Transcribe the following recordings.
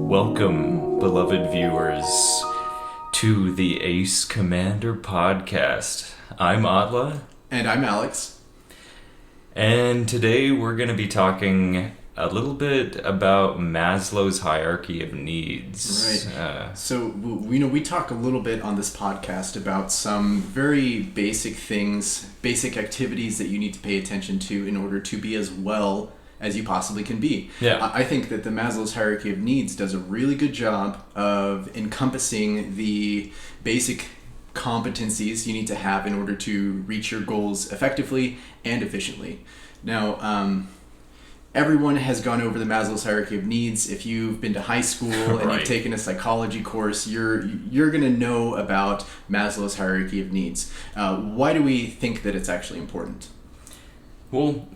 Welcome, beloved viewers, to the Ace Commander podcast. I'm Atle. And I'm Alex. And today we're going to be talking a little bit about Maslow's hierarchy of needs. Right. So, we talk a little bit on this podcast about some very basic things, basic activities that you need to pay attention to in order to be as well as you possibly can be. Yeah. I think that the Maslow's hierarchy of needs does a really good job of encompassing the basic competencies you need to have in order to reach your goals effectively and efficiently. Now, everyone has gone over the Maslow's hierarchy of needs. If you've been to high school and Right. you've taken a psychology course, you're going to know about Maslow's hierarchy of needs. Why do we think that it's actually important? Well,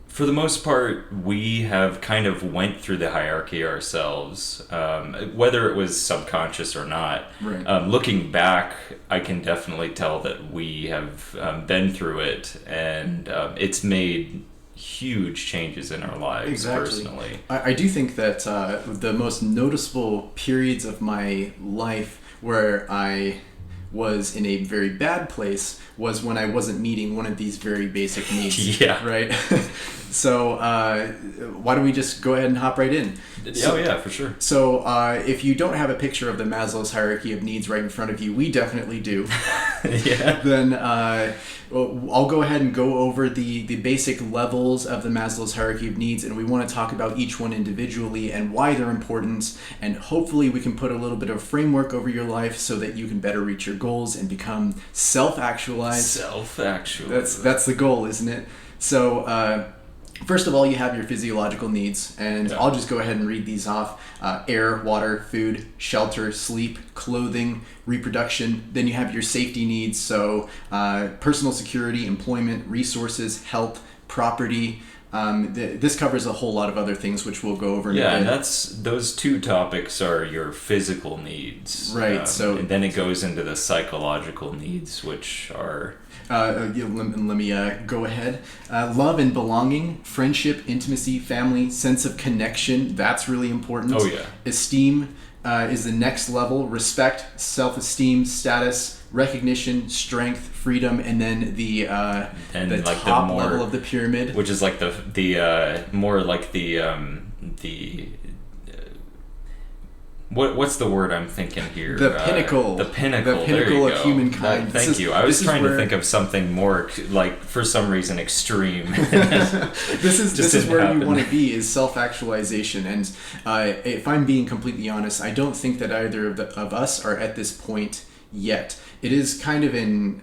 for the most part, we have kind of went through the hierarchy ourselves, whether it was subconscious or not. Right. Looking back, I can definitely tell that we have been through it, and it's made huge changes in our lives personally. I do think that the most noticeable periods of my life where I was in a very bad place was when I wasn't meeting one of these very basic needs. Yeah. Right? So why don't we just go ahead and hop right in? Oh yeah, for sure. So if you don't have a picture of the Maslow's hierarchy of needs right in front of you, we definitely do. Yeah. Then I'll go ahead and go over the basic levels of the Maslow's hierarchy of needs, and we want to talk about each one individually and why they're important, and hopefully we can put a little bit of framework over your life so that you can better reach your goals and become self-actualized. Self-actualized. That's the goal, isn't it? So first of all, you have your physiological needs, and I'll just go ahead and read these off. Air, water, food, shelter, sleep, clothing, reproduction. Then you have your safety needs, so personal security, employment, resources, health, property. This covers a whole lot of other things, which we'll go over in a bit. Yeah, and those two topics are your physical needs. Right, so... And then it goes into the psychological needs, which are... let me go ahead. Love and belonging, friendship, intimacy, family, sense of connection. That's really important. Oh, yeah. Esteem is the next level. Respect, self-esteem, status, recognition, strength, freedom, and then the like top level of the pyramid, which is like the more like the what's the word I'm thinking here? The pinnacle. The pinnacle. The pinnacle of humankind. Thank you. I was trying to think of something more, like, for some reason, extreme. This is where you want to be, is self-actualization. And if I'm being completely honest, I don't think that either of us are at this point yet. It is kind of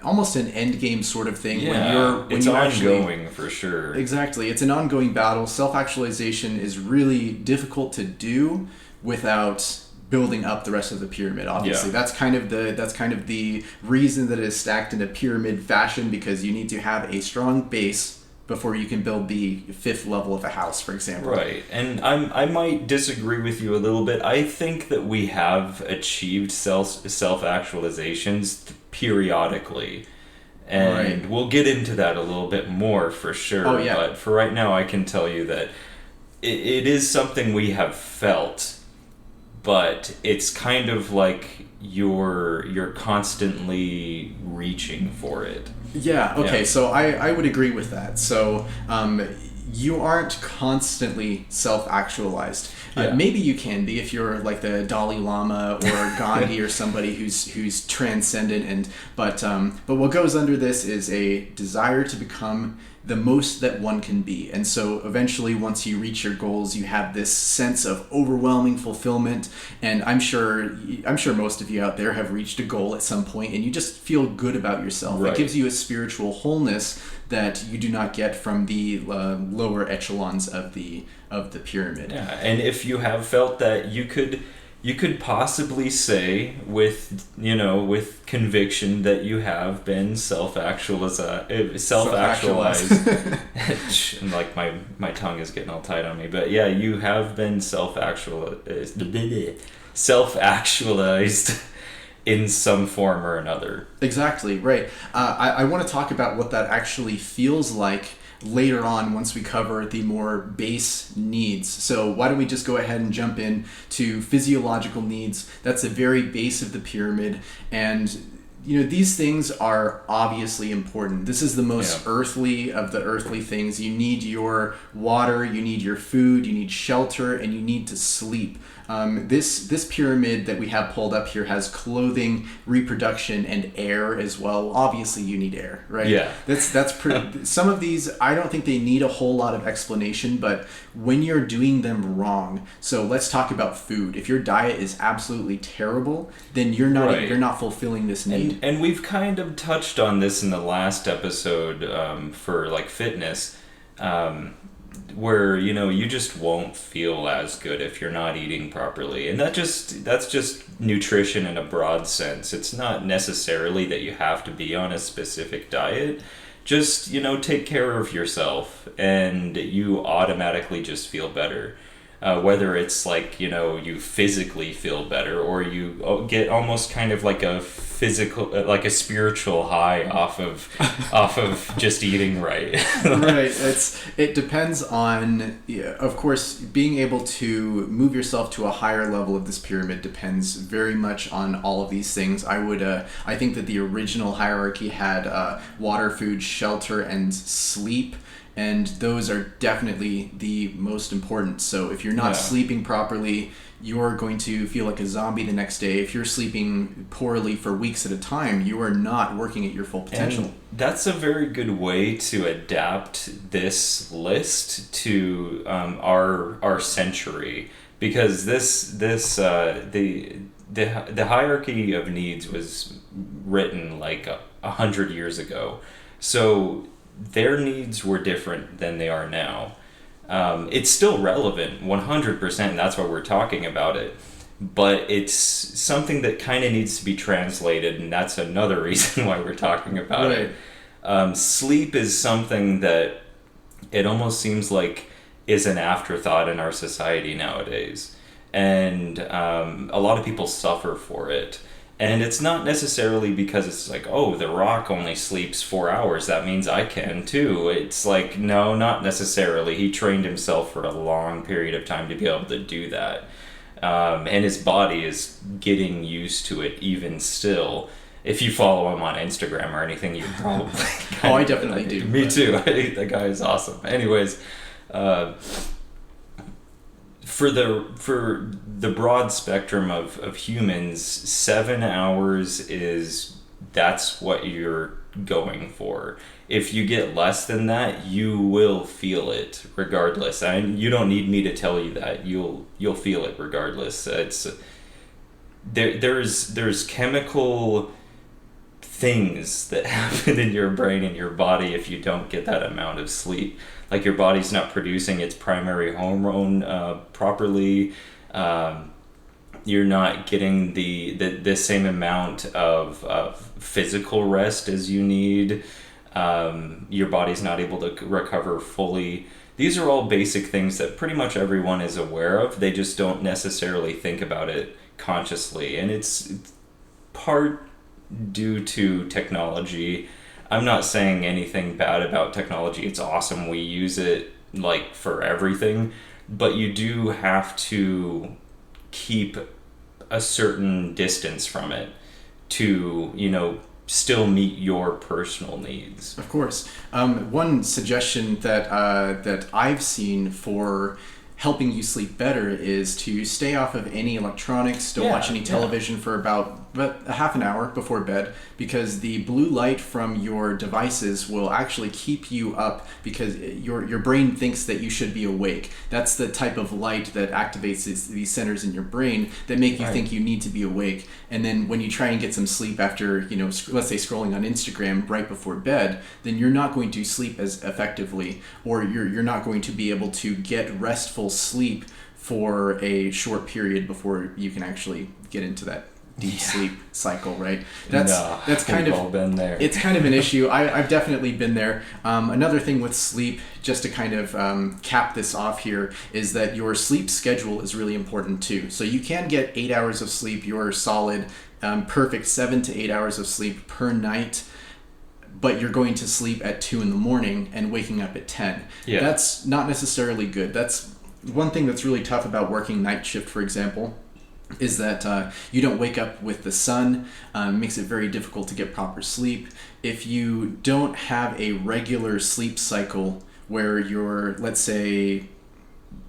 almost an end game sort of thing. Yeah, when it's you're ongoing for sure. Exactly. It's an ongoing battle. Self-actualization is really difficult to do without building up the rest of the pyramid. Obviously, that's kind of the reason that it is stacked in a pyramid fashion, because you need to have a strong base before you can build the fifth level of a house, for example. Right, and I might disagree with you a little bit. I think that we have achieved self-actualizations periodically, and we'll get into that a little bit more for sure. Oh, yeah. But for right now, I can tell you that it is something we have felt, but it's kind of like you're constantly reaching for it. Yeah, okay, Yeah. so I would agree with that. So you aren't constantly self-actualized. Yeah. Maybe you can be if you're like the Dalai Lama or Gandhi or somebody who's transcendent, but what goes under this is a desire to become the most that one can be. And so eventually, once you reach your goals, you have this sense of overwhelming fulfillment. And I'm sure most of you out there have reached a goal at some point, and you just feel good about yourself. Right. It gives you a spiritual wholeness that you do not get from the lower echelons of the pyramid. Yeah, and if you have felt that, you could possibly say with conviction that you have been self-actualized. Like my tongue is getting all tight on me, but yeah, you have been self-actualized in some form or another. Exactly, right. I want to talk about what that actually feels like later on once we cover the more base needs. So why don't we just go ahead and jump in to physiological needs? That's the very base of the pyramid, and these things are obviously important. This is the most earthly of the earthly things. You need your water, you need your food, you need shelter, and you need to sleep. This pyramid that we have pulled up here has clothing, reproduction, and air as well. Obviously, you need air, right? Yeah. That's pretty. Some of these, I don't think they need a whole lot of explanation, but when you're doing them wrong, so let's talk about food. If your diet is absolutely terrible, then you're not fulfilling this need. And we've kind of touched on this in the last episode for like fitness. Where you just won't feel as good if you're not eating properly, and that's just nutrition in a broad sense. It's not necessarily that you have to be on a specific diet. Just take care of yourself, and you automatically just feel better. Whether it's like you physically feel better, or you get almost kind of like a physical, like a spiritual high off of just eating right. Right. It depends on, of course, being able to move yourself to a higher level of this pyramid depends very much on all of these things. I think that the original hierarchy had water, food, shelter, and sleep. And those are definitely the most important. So if you're not sleeping properly, you're going to feel like a zombie the next day. If you're sleeping poorly for weeks at a time, you are not working at your full potential. And that's a very good way to adapt this list to our century, because the hierarchy of needs was written like 100 years ago. So their needs were different than they are now. It's still relevant, 100%, and that's why we're talking about it. But it's something that kind of needs to be translated, and that's another reason why we're talking about it. Sleep is something that it almost seems like is an afterthought in our society nowadays. And a lot of people suffer for it. And it's not necessarily because it's like, oh, The Rock only sleeps 4 hours, that means I can too. It's like, no, not necessarily. He trained himself for a long period of time to be able to do that. And his body is getting used to it even still. If you follow him on Instagram or anything, you probably... I definitely do. Me too. The guy is awesome. Anyways... For the broad spectrum of humans, 7 hours that's what you're going for. If you get less than that, you will feel it regardless. And you don't need me to tell you that. You'll feel it regardless. There's chemical things that happen in your brain and your body if you don't get that amount of sleep. Like your body's not producing its primary hormone properly. You're not getting the same amount of physical rest as you need. Your body's not able to recover fully. These are all basic things that pretty much everyone is aware of. They just don't necessarily think about it consciously. And it's part due to technology. I'm not saying anything bad about technology. It's awesome. We use it like for everything, but you do have to keep a certain distance from it to, still meet your personal needs. Of course. One suggestion that I've seen for helping you sleep better is to stay off of any electronics, don't watch any television for about a half an hour before bed, because the blue light from your devices will actually keep you up because your brain thinks that you should be awake. That's the type of light that activates these centers in your brain that make you think you need to be awake. And then when you try and get some sleep after, let's say scrolling on Instagram right before bed, then you're not going to sleep as effectively, or you're not going to be able to get restful sleep for a short period before you can actually get into that deep sleep cycle, right? That's kind of all been there. It's kind of an issue. I've definitely been there. Another thing with sleep, just to kind of cap this off here, is that your sleep schedule is really important too. So you can get 8 hours of sleep, your solid, perfect 7 to 8 hours of sleep per night. but you're going to sleep at 2 in the morning and waking up at 10. Yeah. That's not necessarily good. That's one thing that's really tough about working night shift, for example, is that you don't wake up with the sun. Makes it very difficult to get proper sleep. If you don't have a regular sleep cycle where you're, let's say,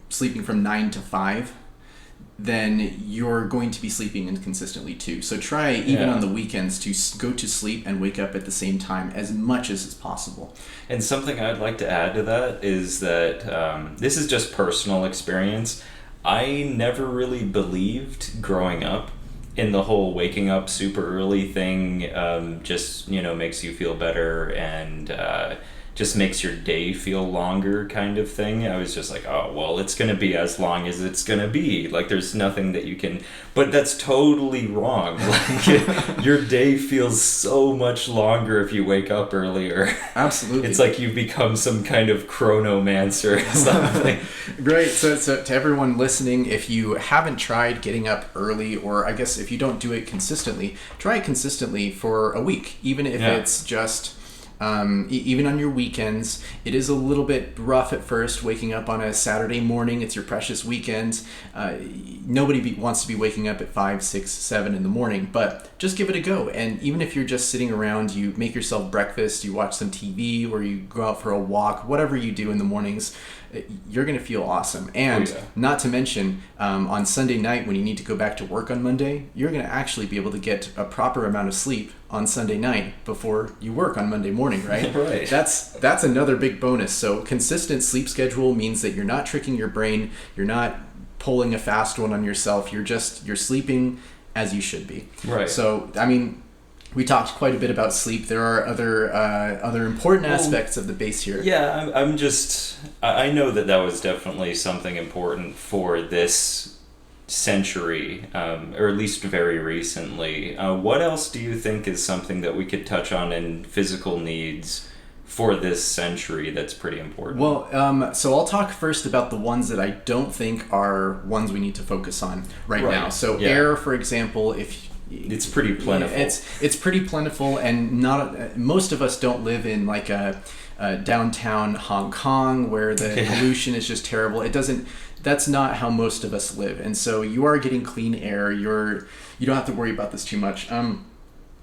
sleeping from 9 to 5, then you're going to be sleeping inconsistently too. So try, even on the weekends, to go to sleep and wake up at the same time as much as is possible. And something I'd like to add to that is that this is just personal experience. I never really believed growing up in the whole waking up super early thing. Just, makes you feel better and just makes your day feel longer kind of thing. I was just like, oh, well, it's going to be as long as it's going to be. Like, there's nothing that you can... But that's totally wrong. Like, your day feels so much longer if you wake up earlier. Absolutely. It's like you've become some kind of chronomancer or something. Great. So to everyone listening, if you haven't tried getting up early, or I guess if you don't do it consistently, try it consistently for a week, even if it's just... even on your weekends. It is a little bit rough at first, waking up on a Saturday morning. It's your precious weekend. Nobody wants to be waking up at 5, 6, 7 in the morning, but just give it a go. And even if you're just sitting around, you make yourself breakfast, you watch some TV, or you go out for a walk, whatever you do in the mornings, you're going to feel awesome. And not to mention, on Sunday night when you need to go back to work on Monday, you're going to actually be able to get a proper amount of sleep on Sunday night before you work on Monday morning, right? Right. That's another big bonus. So consistent sleep schedule means that you're not tricking your brain, you're not pulling a fast one on yourself, you're sleeping as you should be. Right. So, I mean, we talked quite a bit about sleep. There are other important aspects of the base here. Yeah, I know that was definitely something important for this century, or at least very recently. What else do you think is something that we could touch on in physical needs for this century that's pretty important? Well, so I'll talk first about the ones that I don't think are ones we need to focus on right now. So air, for example, it's pretty plentiful. It's pretty plentiful, and most of us don't live in like a downtown Hong Kong where the pollution is just terrible. That's not how most of us live, and so you are getting clean air. You don't have to worry about this too much.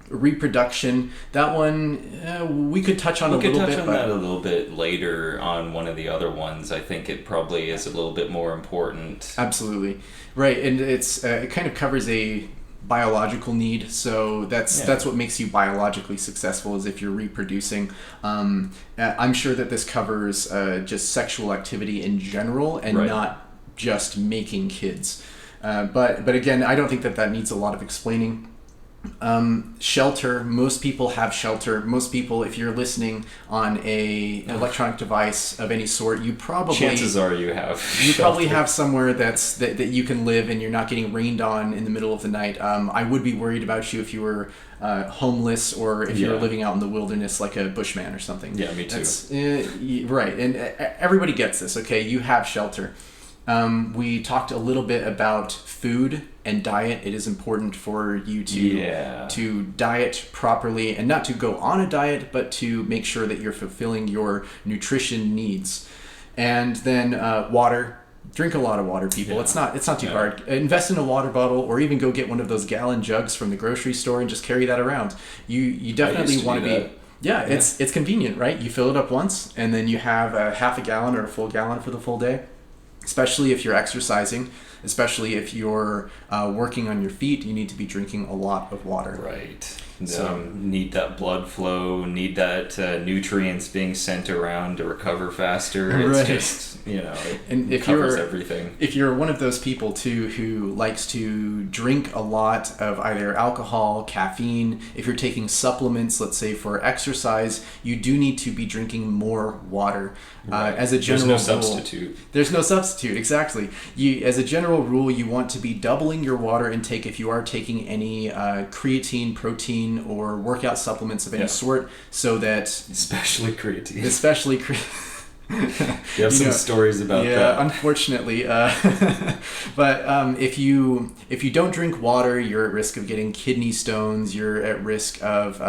Reproduction, that one we could touch on a little bit. We could touch on that a little bit later on one of the other ones. I think it probably is a little bit more important. Absolutely, right, and it kind of covers a biological need, so that's what makes you biologically successful, is if you're reproducing. I'm sure that this covers just sexual activity in general and not just making kids, but again, I don't think that needs a lot of explaining. Shelter, most people have shelter. Most people, if you're listening on an electronic device of any sort, chances are you have probably have somewhere that you can live and you're not getting rained on in the middle of the night. I would be worried about you if you were homeless, or if you were living out in the wilderness like a bushman or something. Yeah, me too. Right, and everybody gets this, okay? You have shelter. We talked a little bit about food and diet. It is important for you to diet properly, and not to go on a diet, but to make sure that you're fulfilling your nutrition needs. And then water. Drink a lot of water, people. Yeah. It's not too hard. Invest in a water bottle, or even go get one of those gallon jugs from the grocery store and just carry that around. You definitely want to be... Yeah, it's convenient, right? You fill it up once, and then you have a half a gallon or a full gallon for the full day. Especially if you're exercising, especially if you're working on your feet, you need to be drinking a lot of water. Right. So need that blood flow, need that nutrients being sent around to recover faster. It's just, it covers everything. If you're one of those people too who likes to drink a lot of either alcohol, caffeine, if you're taking supplements, let's say for exercise, you do need to be drinking more water. Right. As a general There's no substitute. There's no substitute, exactly. As a general rule, you want to be doubling your water intake if you are taking any creatine, protein, or workout supplements of any sort, so that... Especially creatine. You have some stories about that. Yeah, unfortunately. But if you don't drink water, you're at risk of getting kidney stones. You're at risk of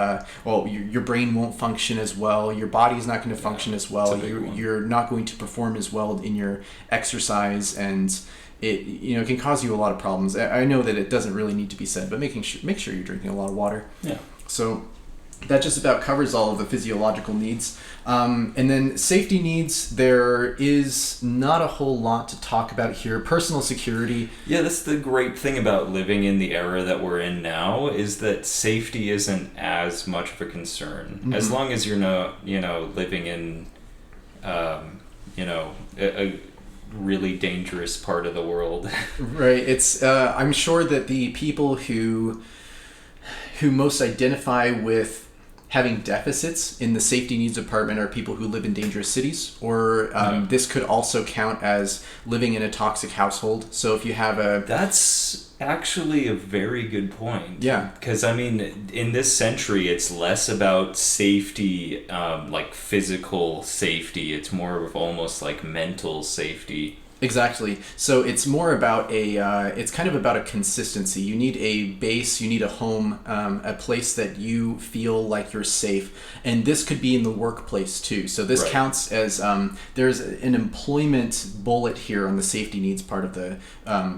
your brain won't function as well. Your body's not going to function as well. You're not going to perform as well in your exercise, and it can cause you a lot of problems. I know that it doesn't really need to be said, but make sure you're drinking a lot of water. Yeah. So that just about covers all of the physiological needs. And then safety needs, there is not a whole lot to talk about here. Personal security. Yeah, that's the great thing about living in the era that we're in now, is that safety isn't as much of a concern. Mm-hmm. As long as you're not, living in, a really dangerous part of the world. Right. It's, I'm sure that the people who most identify with having deficits in the safety needs department are people who live in dangerous cities, or this could also count as living in a toxic household. So if you have That's actually a very good point. Yeah. Because, in this century, it's less about safety, like physical safety. It's more of almost like mental safety. Exactly. So it's more about it's kind of about a consistency. You need a base, you need a home, a place that you feel like you're safe. And this could be in the workplace too. So this counts as, there's an employment bullet here on the safety needs part of the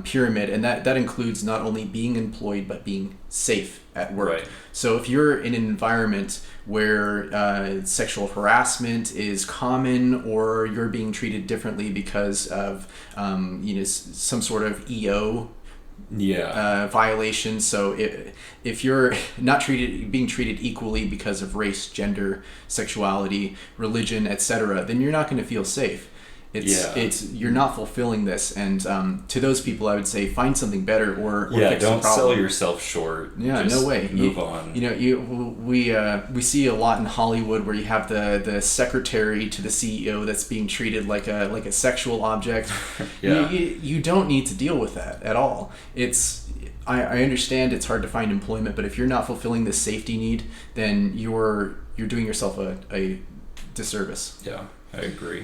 pyramid. And that includes not only being employed, but being safe at work. Right. So if you're in an environment where sexual harassment is common, or you're being treated differently because of some sort of EO violation. So if you're not being treated equally because of race, gender, sexuality, religion, etc., then you're not going to feel safe. It's you're not fulfilling this, and to those people I would say find something better, or fix don't the problem. sell yourself short. Yeah, Just no way. Move on. We see a lot in Hollywood where you have the secretary to the CEO that's being treated like a sexual object. Yeah. You don't need to deal with that at all. I understand it's hard to find employment, but if you're not fulfilling this safety need, then you're doing yourself a disservice. Yeah, I agree.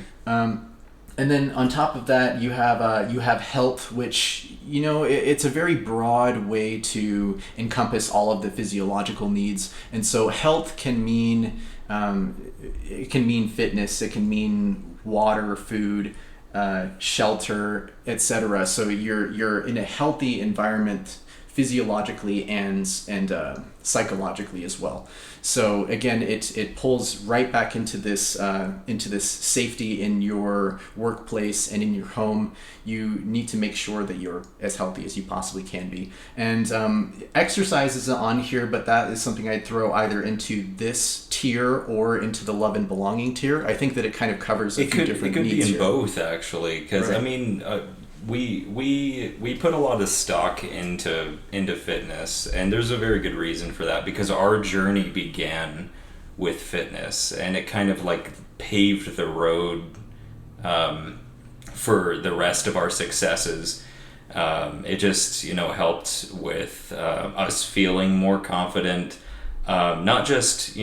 And then on top of that, you have health, which it's a very broad way to encompass all of the physiological needs. And so health can mean fitness, it can mean water, food, shelter, etc. So you're in a healthy environment physiologically and psychologically as well. So again, it pulls right back into this safety in your workplace and in your home. You need to make sure that you're as healthy as you possibly can be. And exercise isn't on here, but that is something I'd throw either into this tier or into the love and belonging tier. I think that it kind of covers a few different needs. It could be in here. both, actually, because we put a lot of stock into fitness, and there's a very good reason for that, because our journey began with fitness, and it kind of like paved the road for the rest of our successes. It just helped with us feeling more confident, not just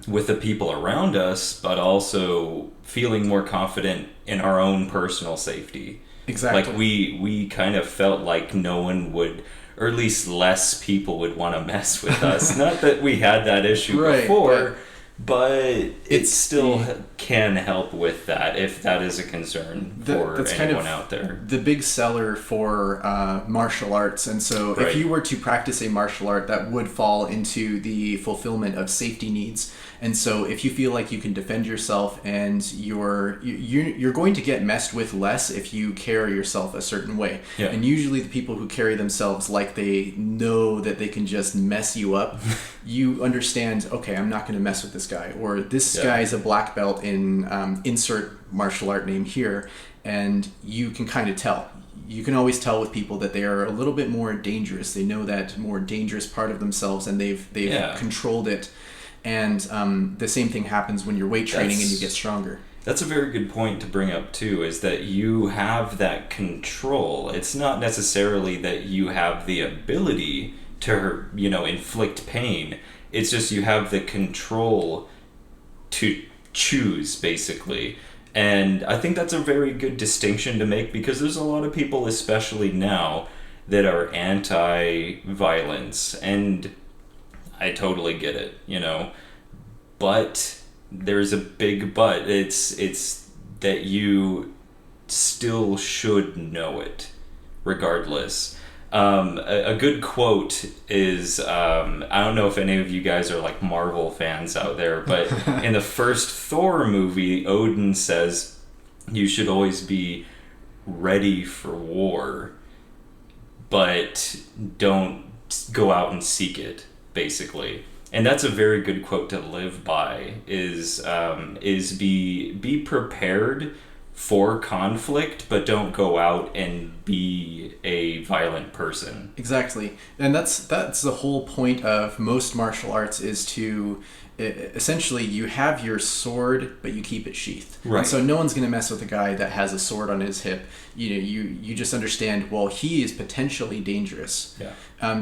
with the people around us, but also feeling more confident in our own personal safety. Exactly. Like we kind of felt like no one would, or at least less people would want to mess with us. Not that we had that issue before, but it still can help with that if that is a concern for anyone kind of out there. The big seller for martial arts, and so if you were to practice a martial art, that would fall into the fulfillment of safety needs. And so if you feel like you can defend yourself, and you're going to get messed with less if you carry yourself a certain way. Yeah. And usually the people who carry themselves like they know that they can just mess you up, you understand, okay, I'm not going to mess with this guy, or this guy is a black belt in insert martial art name here, and you can kind of tell. You can always tell with people that they are a little bit more dangerous. They know that more dangerous part of themselves, and they've controlled it. And the same thing happens when you're weight training and you get stronger. That's a very good point to bring up too, is that you have that control. It's not necessarily that you have the ability to inflict pain. It's just you have the control to choose, basically. And I think that's a very good distinction to make, because there's a lot of people, especially now, that are anti-violence, and I totally get it, you know. But there's a big but. It's that you still should know it, regardless. A good quote is, I don't know if any of you guys are like Marvel fans out there, but in the first Thor movie, Odin says, you should always be ready for war, but don't go out and seek it, basically. And that's a very good quote to live by, is be prepared for conflict, but don't go out and be a violent person. Exactly. And that's the whole point of most martial arts, is to essentially, you have your sword, but you keep it sheathed. Right. And so no one's going to mess with a guy that has a sword on his hip. You know, you just understand, well, he is potentially dangerous. Yeah.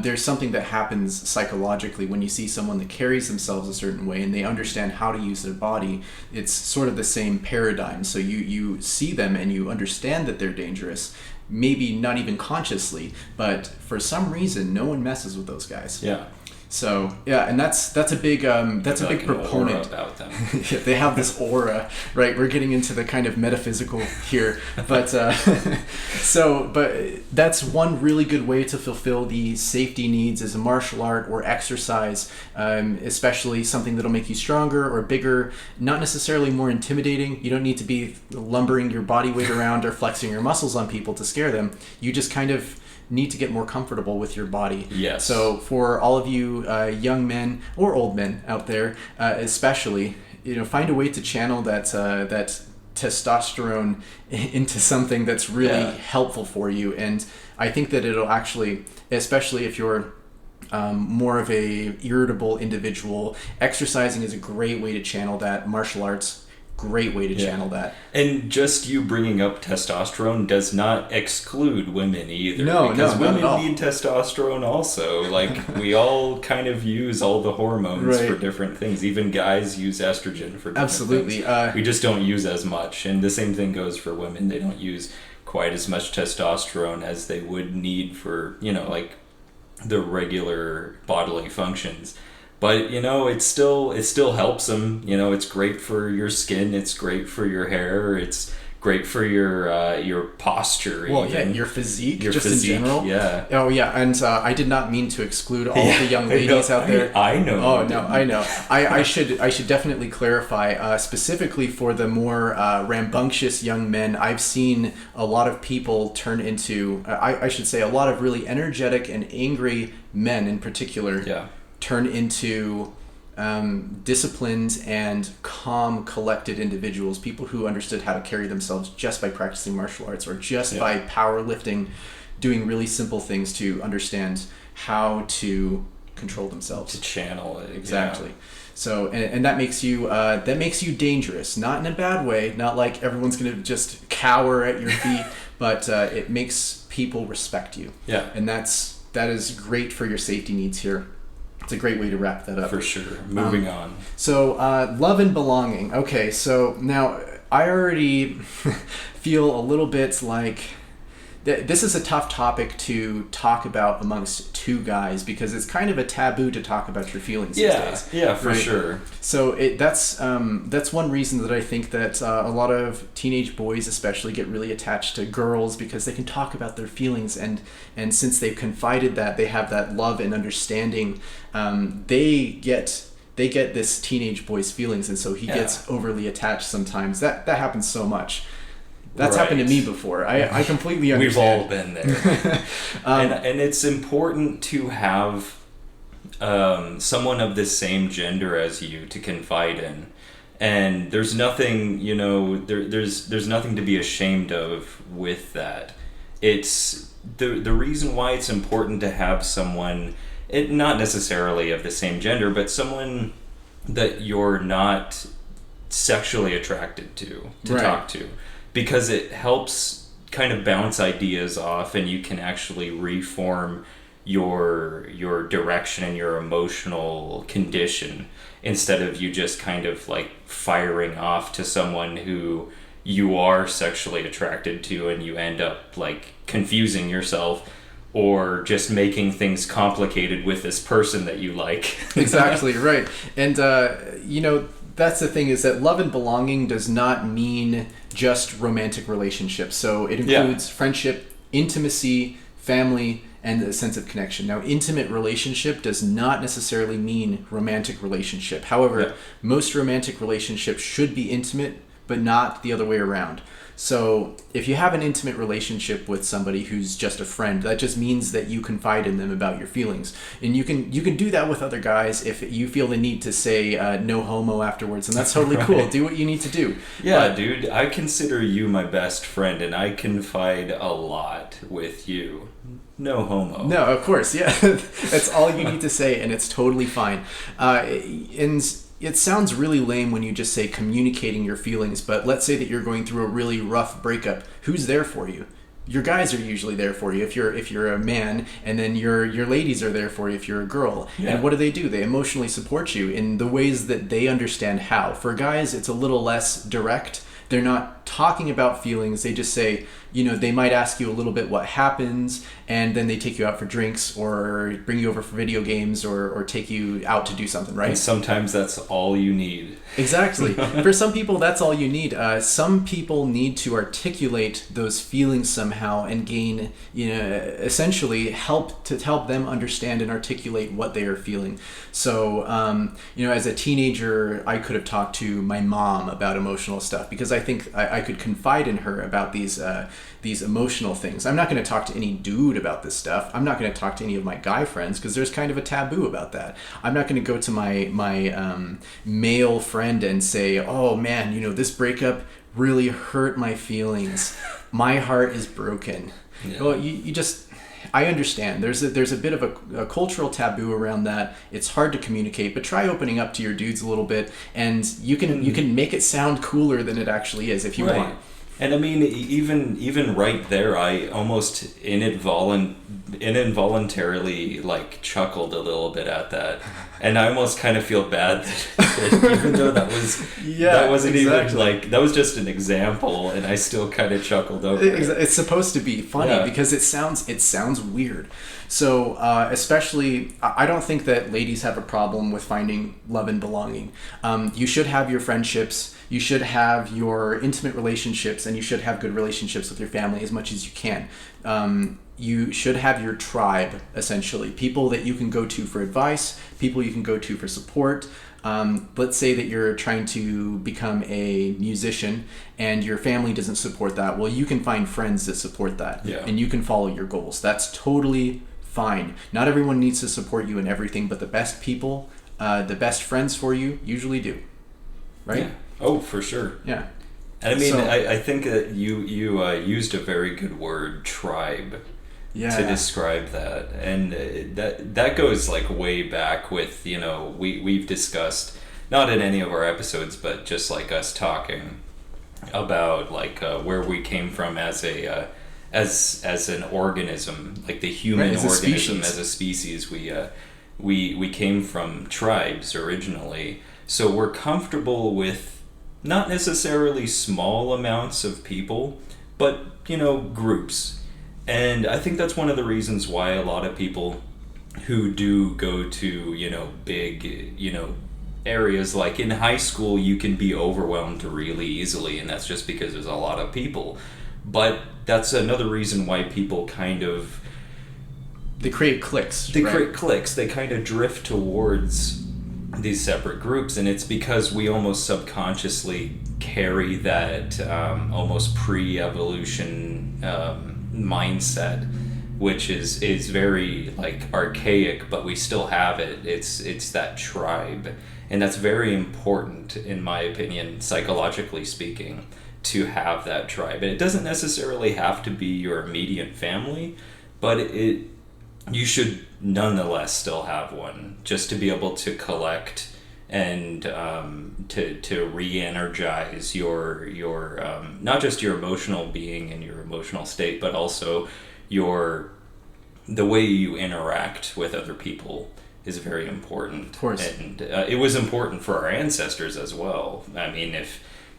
There's something that happens psychologically when you see someone that carries themselves a certain way and they understand how to use their body. It's sort of the same paradigm. So you see them and you understand that they're dangerous, maybe not even consciously, but for some reason, no one messes with those guys. Yeah. So yeah, and that's a big Like proponent an aura about them. Yeah, they have this aura, right? We're getting into the kind of metaphysical here, but but that's one really good way to fulfill the safety needs as a martial art or exercise, especially something that'll make you stronger or bigger. Not necessarily more intimidating. You don't need to be lumbering your body weight around or flexing your muscles on people to scare them. You just kind of need to get more comfortable with your body. Yes. So for all of you young men or old men out there, especially, you know, find a way to channel that testosterone into something that's really helpful for you. And I think that it'll actually, especially if you're more of a irritable individual, exercising is a great way to channel that. Martial arts, great way to channel that. And just you bringing up testosterone does not exclude women either. No, because not women at all. need testosterone also. Like, we all kind of use all the hormones Right. for different things. Even guys use estrogen for different Absolutely. things. We just don't use as much. And the same thing goes for women. They don't use quite as much testosterone as they would need for, you know, like the regular bodily functions. But, you know, it still helps them. You know, it's great for your skin. It's great for your hair. It's great for your posture. Well, even. yeah, your physique, Your just physique, in general. yeah. Oh, yeah, and I did not mean to exclude all the young ladies out there. I know. Oh no, I know. I should definitely clarify. Specifically for the more rambunctious young men, I've seen a lot of people turn into. I should say a lot of really energetic and angry men in particular. Yeah. Turn into disciplined and calm, collected individuals, people who understood how to carry themselves just by practicing martial arts or just by powerlifting, doing really simple things to understand how to control themselves. To channel it. Exactly. So, and that makes you dangerous, not in a bad way, not like everyone's going to just cower at your feet, but it makes people respect you. Yeah. And that is great for your safety needs here. It's a great way to wrap that up. For sure. Moving on. So, love and belonging. Okay, so now I already feel a little bit like this is a tough topic to talk about amongst two guys because it's kind of a taboo to talk about your feelings these days. Yeah, for right? sure. So that's one reason that I think that a lot of teenage boys especially get really attached to girls because they can talk about their feelings and since they've confided that, they have that love and understanding, they get this teenage boy's feelings, and so he gets overly attached sometimes. That happens so much. That's happened to me before. I completely understand. We've all been there. And it's important to have someone of the same gender as you to confide in. And there's nothing, you know, there's nothing to be ashamed of with that. It's the reason why it's important to have someone, not necessarily of the same gender, but someone that you're not sexually attracted to talk to. Because it helps kind of bounce ideas off and you can actually reform your direction and your emotional condition instead of you just kind of like firing off to someone who you are sexually attracted to, and you end up like confusing yourself or just making things complicated with this person that you like. Exactly, right. And that's the thing, is that love and belonging does not mean just romantic relationships. So it includes friendship, intimacy, family, and a sense of connection. Now, intimate relationship does not necessarily mean romantic relationship. However, most romantic relationships should be intimate, but not the other way around. So if you have an intimate relationship with somebody who's just a friend, that just means that you confide in them about your feelings. And you can do that with other guys if you feel the need to say no homo afterwards, and that's totally cool. Do what you need to do. Yeah, dude, I consider you my best friend, and I confide a lot with you. No homo. No, of course, yeah. That's all you need to say, and it's totally fine. And it sounds really lame when you just say communicating your feelings, but let's say that you're going through a really rough breakup. Who's there for you? Your guys are usually there for you if you're a man, and then your ladies are there for you if you're a girl. Yeah. And what do? They emotionally support you in the ways that they understand how. For guys, it's a little less direct. They're not talking about feelings. They just say, they might ask you a little bit what happens, and then they take you out for drinks or bring you over for video games or take you out to do something, right? And sometimes that's all you need. Exactly. For some people, that's all you need. Some people need to articulate those feelings somehow and gain, essentially help them understand and articulate what they are feeling. So, as a teenager, I could have talked to my mom about emotional stuff because I think I could confide in her about these emotional things. I'm not going to talk to any dude about this stuff. I'm not going to talk to any of my guy friends because there's kind of a taboo about that. I'm not going to go to my male friend and say, oh man, this breakup really hurt my feelings. My heart is broken. Yeah. Well, you just... I understand. There's a bit of a cultural taboo around that. It's hard to communicate, but try opening up to your dudes a little bit, and you can make it sound cooler than it actually is if you want. And I mean, even right there, I almost involuntarily like chuckled a little bit at that, and I almost kind of feel bad that even though that wasn't even like, that was just an example, and I still kind of chuckled over it. It's supposed to be funny because it sounds weird. So especially, I don't think that ladies have a problem with finding love and belonging. You should have your friendships. You should have your intimate relationships, and you should have good relationships with your family as much as you can. You should have your tribe, essentially. People that you can go to for advice, people you can go to for support. Let's say that you're trying to become a musician and your family doesn't support that. Well, you can find friends that support that, and you can follow your goals. That's totally fine. Not everyone needs to support you in everything, but the best people, the best friends for you usually do. Right? Yeah. Oh, for sure. Yeah. And I mean, I think that you used a very good word, tribe, to describe that. And that goes like way back with, we've discussed, not in any of our episodes, but just like us talking about like where we came from as a as an organism, like the human organism as a species. We came from tribes originally. So we're comfortable with not necessarily small amounts of people, but, groups. And I think that's one of the reasons why a lot of people who do go to, big, areas, like in high school, you can be overwhelmed really easily, and that's just because there's a lot of people. But that's another reason why people kind of... They create cliques. They kind of drift towards these separate groups, and it's because we almost subconsciously carry that almost pre-evolution mindset, which is very like archaic, but we still have it. It's that tribe, and that's very important, in my opinion, psychologically speaking, to have that tribe. And it doesn't necessarily have to be your immediate family, but you should nonetheless still have one, just to be able to collect and to re-energize your not just your emotional being and your emotional state, but also the way you interact with other people is very important. Of course. And it was important for our ancestors as well. I mean,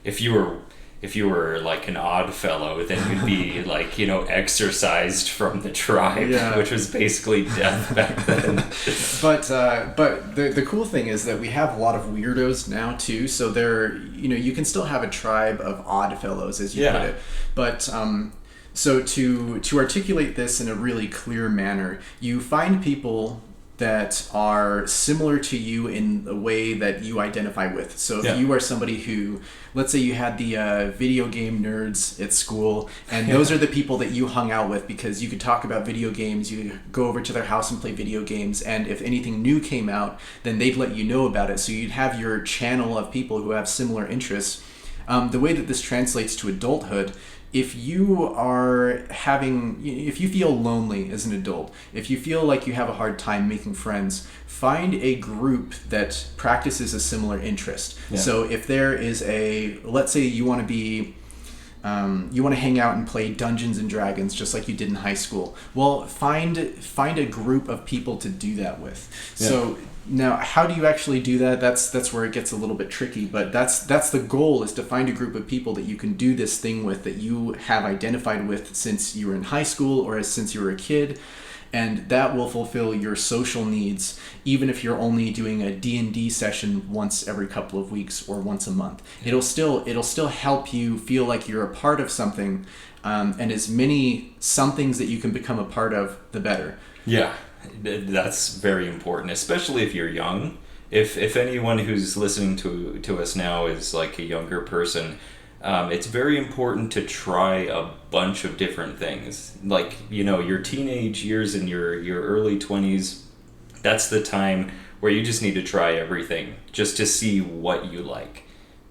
if you were if you were like an odd fellow, then you'd be like, exorcised from the tribe, which was basically death back then. But the cool thing is that we have a lot of weirdos now too. So you can still have a tribe of odd fellows, as you put it. But so to articulate this in a really clear manner, you find people that are similar to you in a way that you identify with. So if you are somebody who, let's say you had the video game nerds at school, and those are the people that you hung out with because you could talk about video games, you go over to their house and play video games, and if anything new came out, then they'd let you know about it. So you'd have your channel of people who have similar interests. The way that this translates to adulthood, if you feel lonely as an adult, if you feel like you have a hard time making friends, find a group that practices a similar interest. So if there is let's say you want to hang out and play Dungeons and Dragons just like you did in high school. Well, find a group of people to do that with. So now, how do you actually do that? That's where it gets a little bit tricky, but that's the goal, is to find a group of people that you can do this thing with, that you have identified with since you were in high school or since you were a kid, and that will fulfill your social needs, even if you're only doing a D&D session once every couple of weeks or once a month. It'll still help you feel like you're a part of something, and as many somethings that you can become a part of, the better. Yeah. That's very important, especially if you're young. If anyone who's listening to us now is like a younger person, it's very important to try a bunch of different things. Like, your teenage years and your early 20s, that's the time where you just need to try everything just to see what you like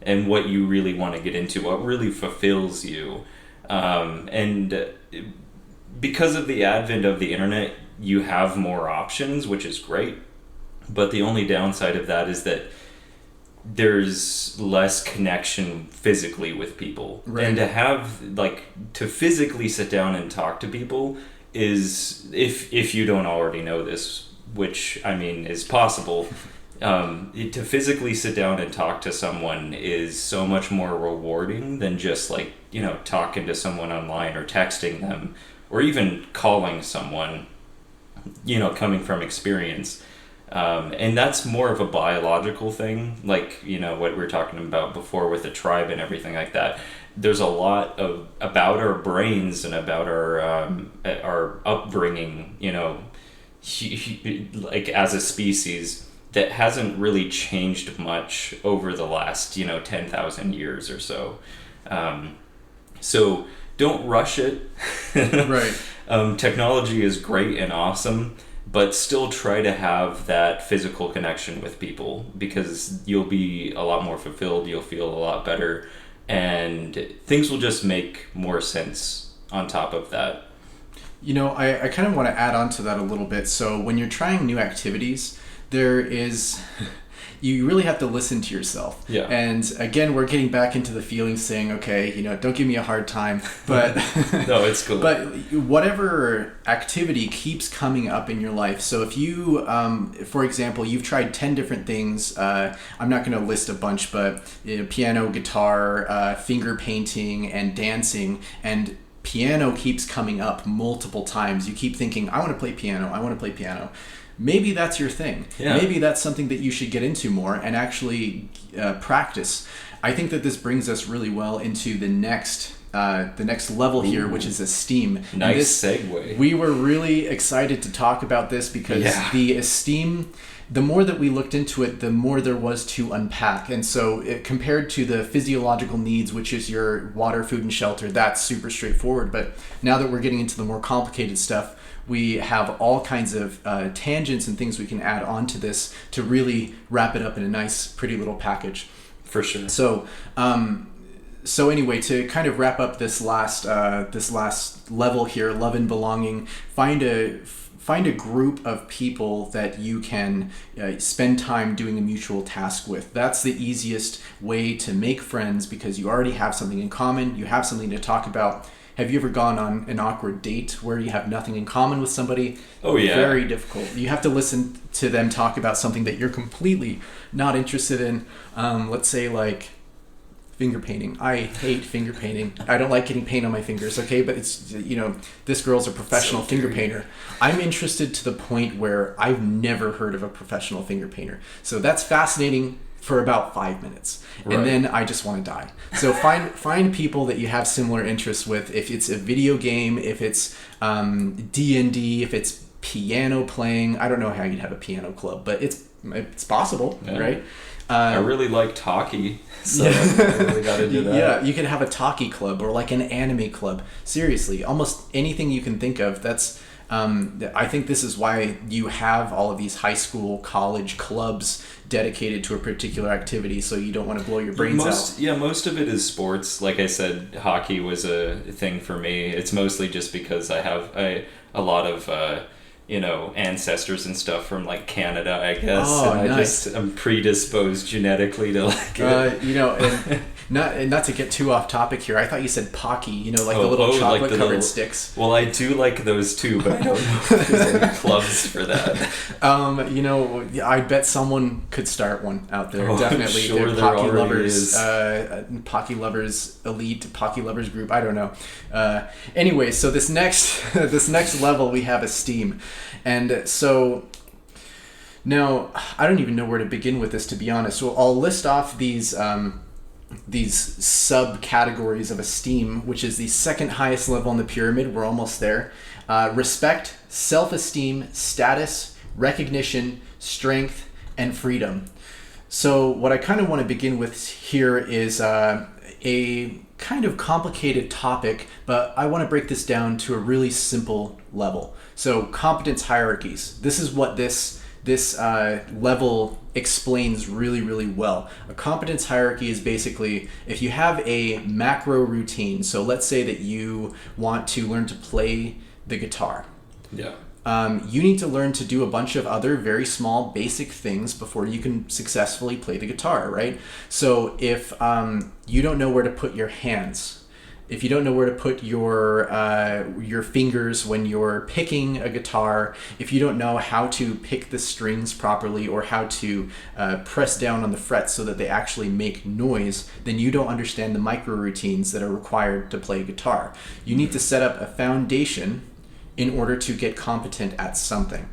and what you really want to get into, what really fulfills you. And because of the advent of the internet, you have more options, which is great, but the only downside of that is that there's less connection physically with people. Right. And to physically sit down and talk to people is, if you don't already know this, which is possible, to physically sit down and talk to someone is so much more rewarding than just talking to someone online or texting them or even calling someone, coming from experience. And that's more of a biological thing, what we were talking about before with the tribe and everything like that. There's a lot about our brains and about our upbringing, as a species, that hasn't really changed much over the last, 10,000 years or so. So don't rush it. Right. Technology is great and awesome, but still try to have that physical connection with people, because you'll be a lot more fulfilled, you'll feel a lot better, and things will just make more sense on top of that. I kind of want to add on to that a little bit. So when you're trying new activities, you really have to listen to yourself. Yeah. And again, we're getting back into the feelings, saying, okay, don't give me a hard time, but no, it's cool. But whatever activity keeps coming up in your life. So if you, for example, you've tried 10 different things, I'm not going to list a bunch, but piano, guitar, finger painting, and dancing, and piano keeps coming up multiple times. You keep thinking, I want to play piano. Maybe that's your thing. Yeah. Maybe that's something that you should get into more and actually practice. I think that this brings us really well into the next level here, which is esteem. Nice segue. We were really excited to talk about this because the esteem, the more that we looked into it, the more there was to unpack. And so compared to the physiological needs, which is your water, food, and shelter, that's super straightforward. But now that we're getting into the more complicated stuff, we have all kinds of tangents and things we can add on to this to really wrap it up in a nice, pretty little package. For sure. So anyway, to kind of wrap up this last level here, love and belonging, find a group of people that you can spend time doing a mutual task with. That's the easiest way to make friends, because you already have something in common. You have something to talk about. Have you ever gone on an awkward date where you have nothing in common with somebody? Oh, yeah. Very difficult. You have to listen to them talk about something that you're completely not interested in. Let's say finger painting. I hate finger painting. I don't like getting paint on my fingers, okay? But it's, this girl's a professional finger painter. I'm interested to the point where I've never heard of a professional finger painter. So that's fascinating for about 5 minutes. Right. And then I just want to die. So find people that you have similar interests with. If it's a video game, if it's D&D, if it's piano playing. I don't know how you'd have a piano club, but it's possible, right? I really liked hockey, so I really got into that. Yeah, you could have a talkie club or like an anime club. Seriously, almost anything you can think of. That's I think this is why you have all of these high school, college clubs dedicated to a particular activity, so you don't want to blow your brains out. Yeah, most of it is sports. Like I said, hockey was a thing for me. It's mostly just because I have a lot of ancestors and stuff from like Canada, I guess. Oh, and nice. I'm predisposed genetically to like it. And not to get too off topic here, I thought you said Pocky, the little chocolate covered sticks. Well, I do like those too, but I don't know if there's any clubs for that. I bet someone could start one out there. Definitely. Sure, there Pocky already lovers, is. Pocky lovers elite, Pocky lovers group. I don't know. Anyway, so this next level we have Esteem. And so now I don't even know where to begin with this, to be honest. So I'll list off these subcategories of Esteem, which is the second highest level on the pyramid. We're almost there. Respect, self-esteem, status, recognition, strength, and freedom. So what I kind of want to begin with here is a kind of complicated topic, but I want to break this down to a really simple level. So competence hierarchies. This is what this level explains really, really well. A competence hierarchy is basically if you have a macro routine. So let's say that you want to learn to play the guitar. Yeah. You need to learn to do a bunch of other very small basic things before you can successfully play the guitar, right? So if you don't know where to put your hands, if you don't know where to put your fingers when you're picking a guitar, if you don't know how to pick the strings properly or how to press down on the frets so that they actually make noise, then you don't understand the micro routines that are required to play guitar. You need to set up a foundation in order to get competent at something.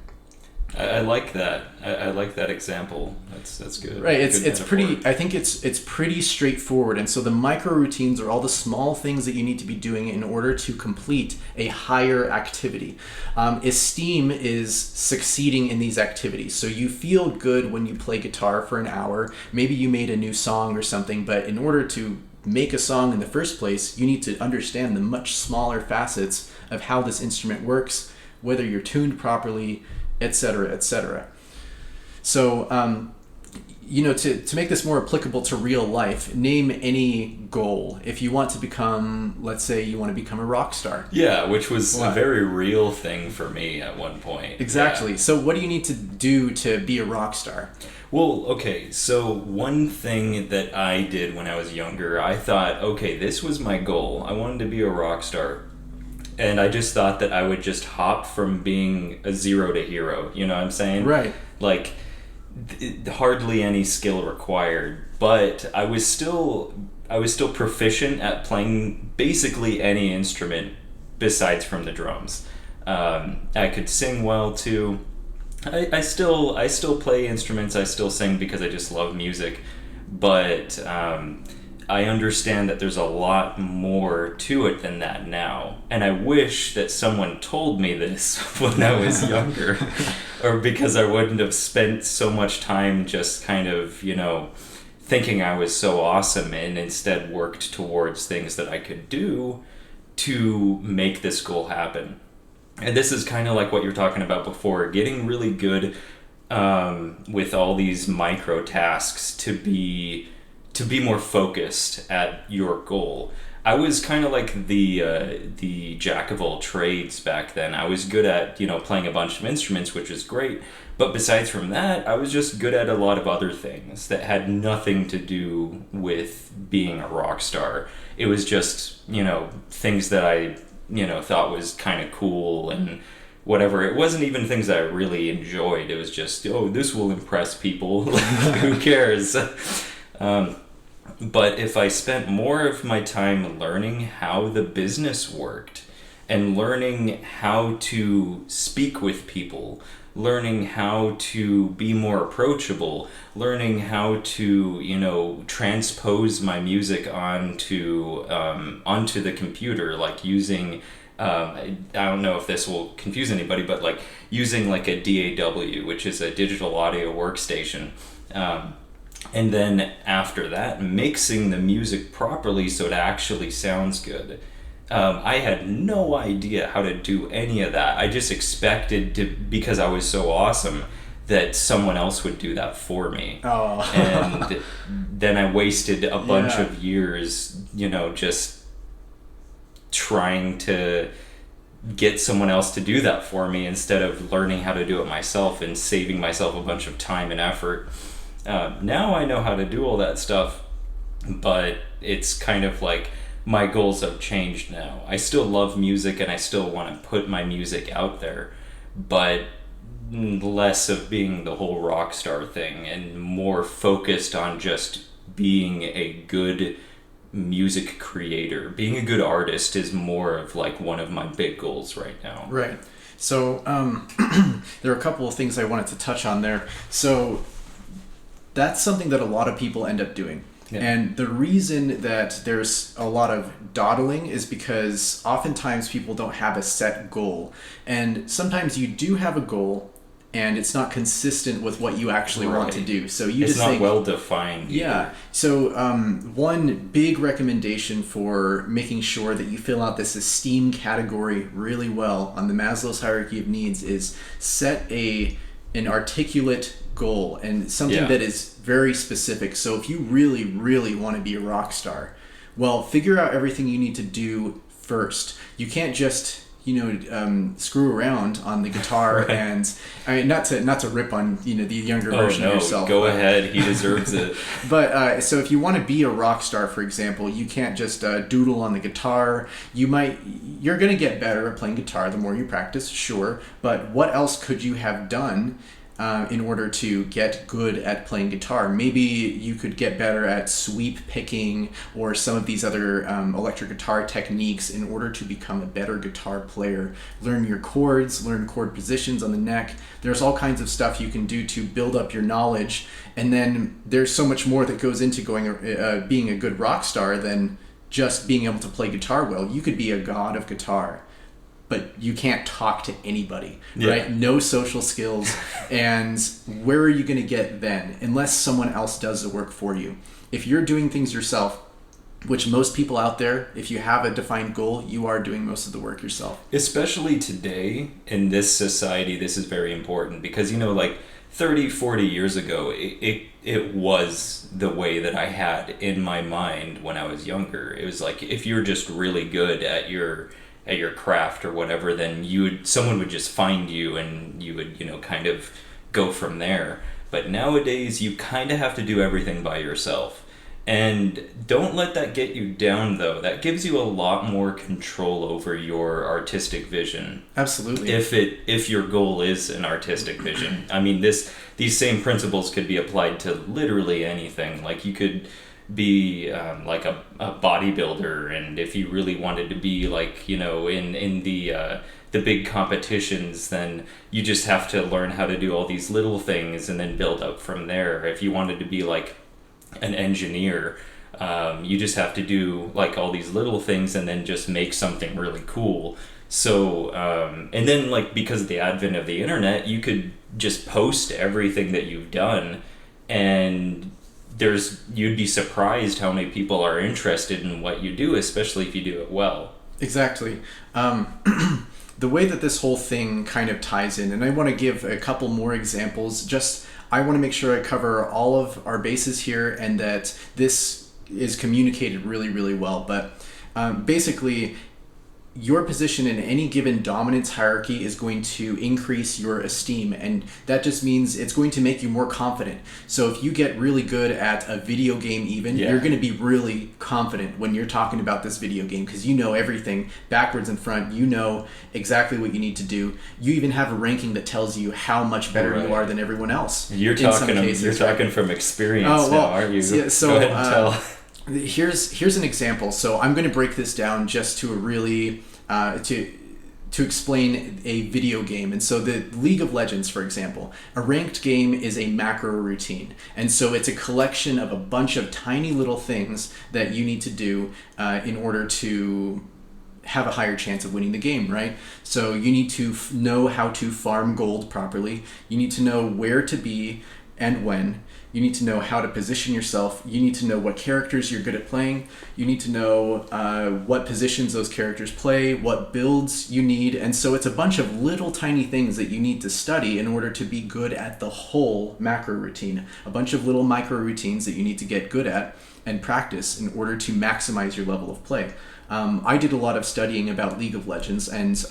I like that. I like that example. That's good. Right. It's pretty. I think it's pretty straightforward. And so the micro routines are all the small things that you need to be doing in order to complete a higher activity. Esteem is succeeding in these activities. So you feel good when you play guitar for an hour. Maybe you made a new song or something, but in order to make a song in the first place, you need to understand the much smaller facets of how this instrument works, whether you're tuned properly, etc., etc. So, to make this more applicable to real life, name any goal. If you want to become, let's say you want to become a rock star. Yeah, which was a very real thing for me at one point. Exactly. Yeah. So what do you need to do to be a rock star? Well, okay, so one thing that I did when I was younger, I thought, okay, this was my goal. I wanted to be a rock star. And I just thought that I would just hop from being a zero to hero. You know what I'm saying? Right. Like, hardly any skill required. But I was still proficient at playing basically any instrument besides from the drums. I could sing well too. I still play instruments. I still sing because I just love music. But I understand that there's a lot more to it than that now. And I wish that someone told me this when I was younger, or because I wouldn't have spent so much time just kind of, thinking I was so awesome and instead worked towards things that I could do to make this goal happen. And this is kind of like what you were talking about before, getting really good with all these micro tasks to be more focused at your goal. I was kind of like the jack of all trades back then. I was good at, playing a bunch of instruments, which is great. But besides from that, I was just good at a lot of other things that had nothing to do with being a rock star. It was just, things that I, thought was kind of cool and whatever. It wasn't even things that I really enjoyed. It was just, this will impress people. Like, who cares? But if I spent more of my time learning how the business worked and learning how to speak with people, learning how to be more approachable, learning how to, transpose my music onto the computer, like using, I don't know if this will confuse anybody, but like using like a DAW, which is a digital audio workstation. And then after that, mixing the music properly so it actually sounds good. I had no idea how to do any of that. I just expected to, because I was so awesome, that someone else would do that for me. Oh. And then I wasted a bunch Yeah. of years, just trying to get someone else to do that for me instead of learning how to do it myself and saving myself a bunch of time and effort. Now I know how to do all that stuff, but it's kind of like my goals have changed now. I still love music and I still want to put my music out there, but less of being the whole rock star thing and more focused on just being a good music creator. Being a good artist is more of like one of my big goals right now. Right. So there are a couple of things I wanted to touch on there. So that's something that a lot of people end up doing. Yeah. And the reason that there's a lot of dawdling is because oftentimes people don't have a set goal. And sometimes you do have a goal and it's not consistent with what you actually want to do. So it's not well defined. Yeah. So one big recommendation for making sure that you fill out this esteem category really well on the Maslow's hierarchy of needs is set an articulate goal and something that is very specific. So if you really, really want to be a rock star, well, figure out everything you need to do first. You can't just screw around on the guitar. Right. And I mean, not to rip on the younger version of yourself. Go ahead, he deserves it. But so if you want to be a rock star, for example, you can't just doodle on the guitar. You're going to get better at playing guitar the more you practice, sure. But what else could you have done in order to get good at playing guitar? Maybe you could get better at sweep picking or some of these other electric guitar techniques in order to become a better guitar player. Learn your chords, learn chord positions on the neck. There's all kinds of stuff you can do to build up your knowledge. And then there's so much more that goes into being a good rock star than just being able to play guitar well. You could be a god of guitar, but you can't talk to anybody, right? No social skills. And where are you going to get then? Unless someone else does the work for you. If you're doing things yourself, which most people out there, if you have a defined goal, you are doing most of the work yourself. Especially today, in this society, this is very important because, like 30, 40 years ago, it was the way that I had in my mind when I was younger. It was like, if you're just really good at your craft or whatever, then someone would just find you and you would, kind of go from there. But nowadays you kind of have to do everything by yourself. And don't let that get you down, though. That gives you a lot more control over your artistic vision. Absolutely. If your goal is an artistic vision. I mean, these same principles could be applied to literally anything. Like you could be like a bodybuilder, and if you really wanted to be like in the big competitions, then you just have to learn how to do all these little things and then build up from there. If you wanted to be like an engineer, you just have to do like all these little things and then just make something really cool. So and then like because of the advent of the internet, you could just post everything that you've done, and you'd be surprised how many people are interested in what you do, especially if you do it well. Exactly. The way that this whole thing kind of ties in, and I want to give a couple more examples, I want to make sure I cover all of our bases here and that this is communicated really, really well. But basically, your position in any given dominance hierarchy is going to increase your esteem, and that just means it's going to make you more confident. So if you get really good at a video game even, you're going to be really confident when you're talking about this video game because you know everything backwards and front. You know exactly what you need to do. You even have a ranking that tells you how much better you are than everyone else. You're talking from experience now, aren't you? So, go ahead and tell. Here's an example. So I'm going to break this down just to a really to explain a video game. And so the League of Legends, for example, a ranked game is a macro routine. And so it's a collection of a bunch of tiny little things that you need to do in order to have a higher chance of winning the game, right? So you need to know how to farm gold properly. You need to know where to be and when. You need to know how to position yourself. You need to know what characters you're good at playing. You need to know what positions those characters play, what builds you need. And so it's a bunch of little tiny things that you need to study in order to be good at the whole macro routine. A bunch of little micro routines that you need to get good at and practice in order to maximize your level of play. I did a lot of studying about League of Legends, and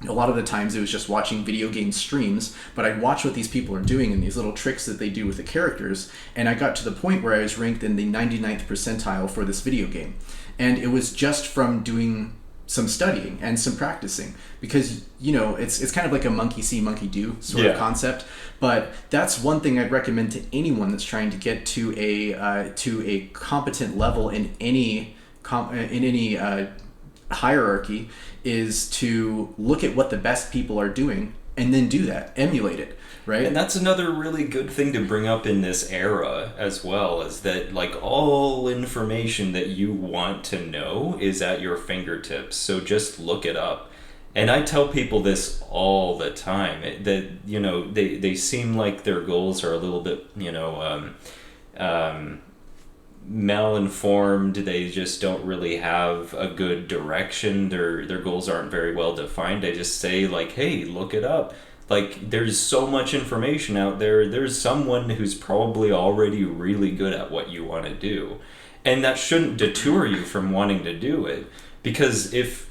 a lot of the times it was just watching video game streams, but I'd watch what these people are doing and these little tricks that they do with the characters, and I got to the point where I was ranked in the 99th percentile for this video game. And it was just from doing some studying and some practicing, because it's kind of like a monkey see, monkey do sort of concept. But that's one thing I'd recommend to anyone that's trying to get to a competent level in any hierarchy, is to look at what the best people are doing and then do that, emulate it, right? And that's another really good thing to bring up in this era as well, is that like all information that you want to know is at your fingertips. So just look it up. And I tell people this all the time, that they seem like their goals are a little bit malinformed. They just don't really have a good direction. Their goals aren't very well defined. I just say like, hey, look it up. Like, there's so much information out there. There's someone who's probably already really good at what you want to do, and that shouldn't deter you from wanting to do it. Because if,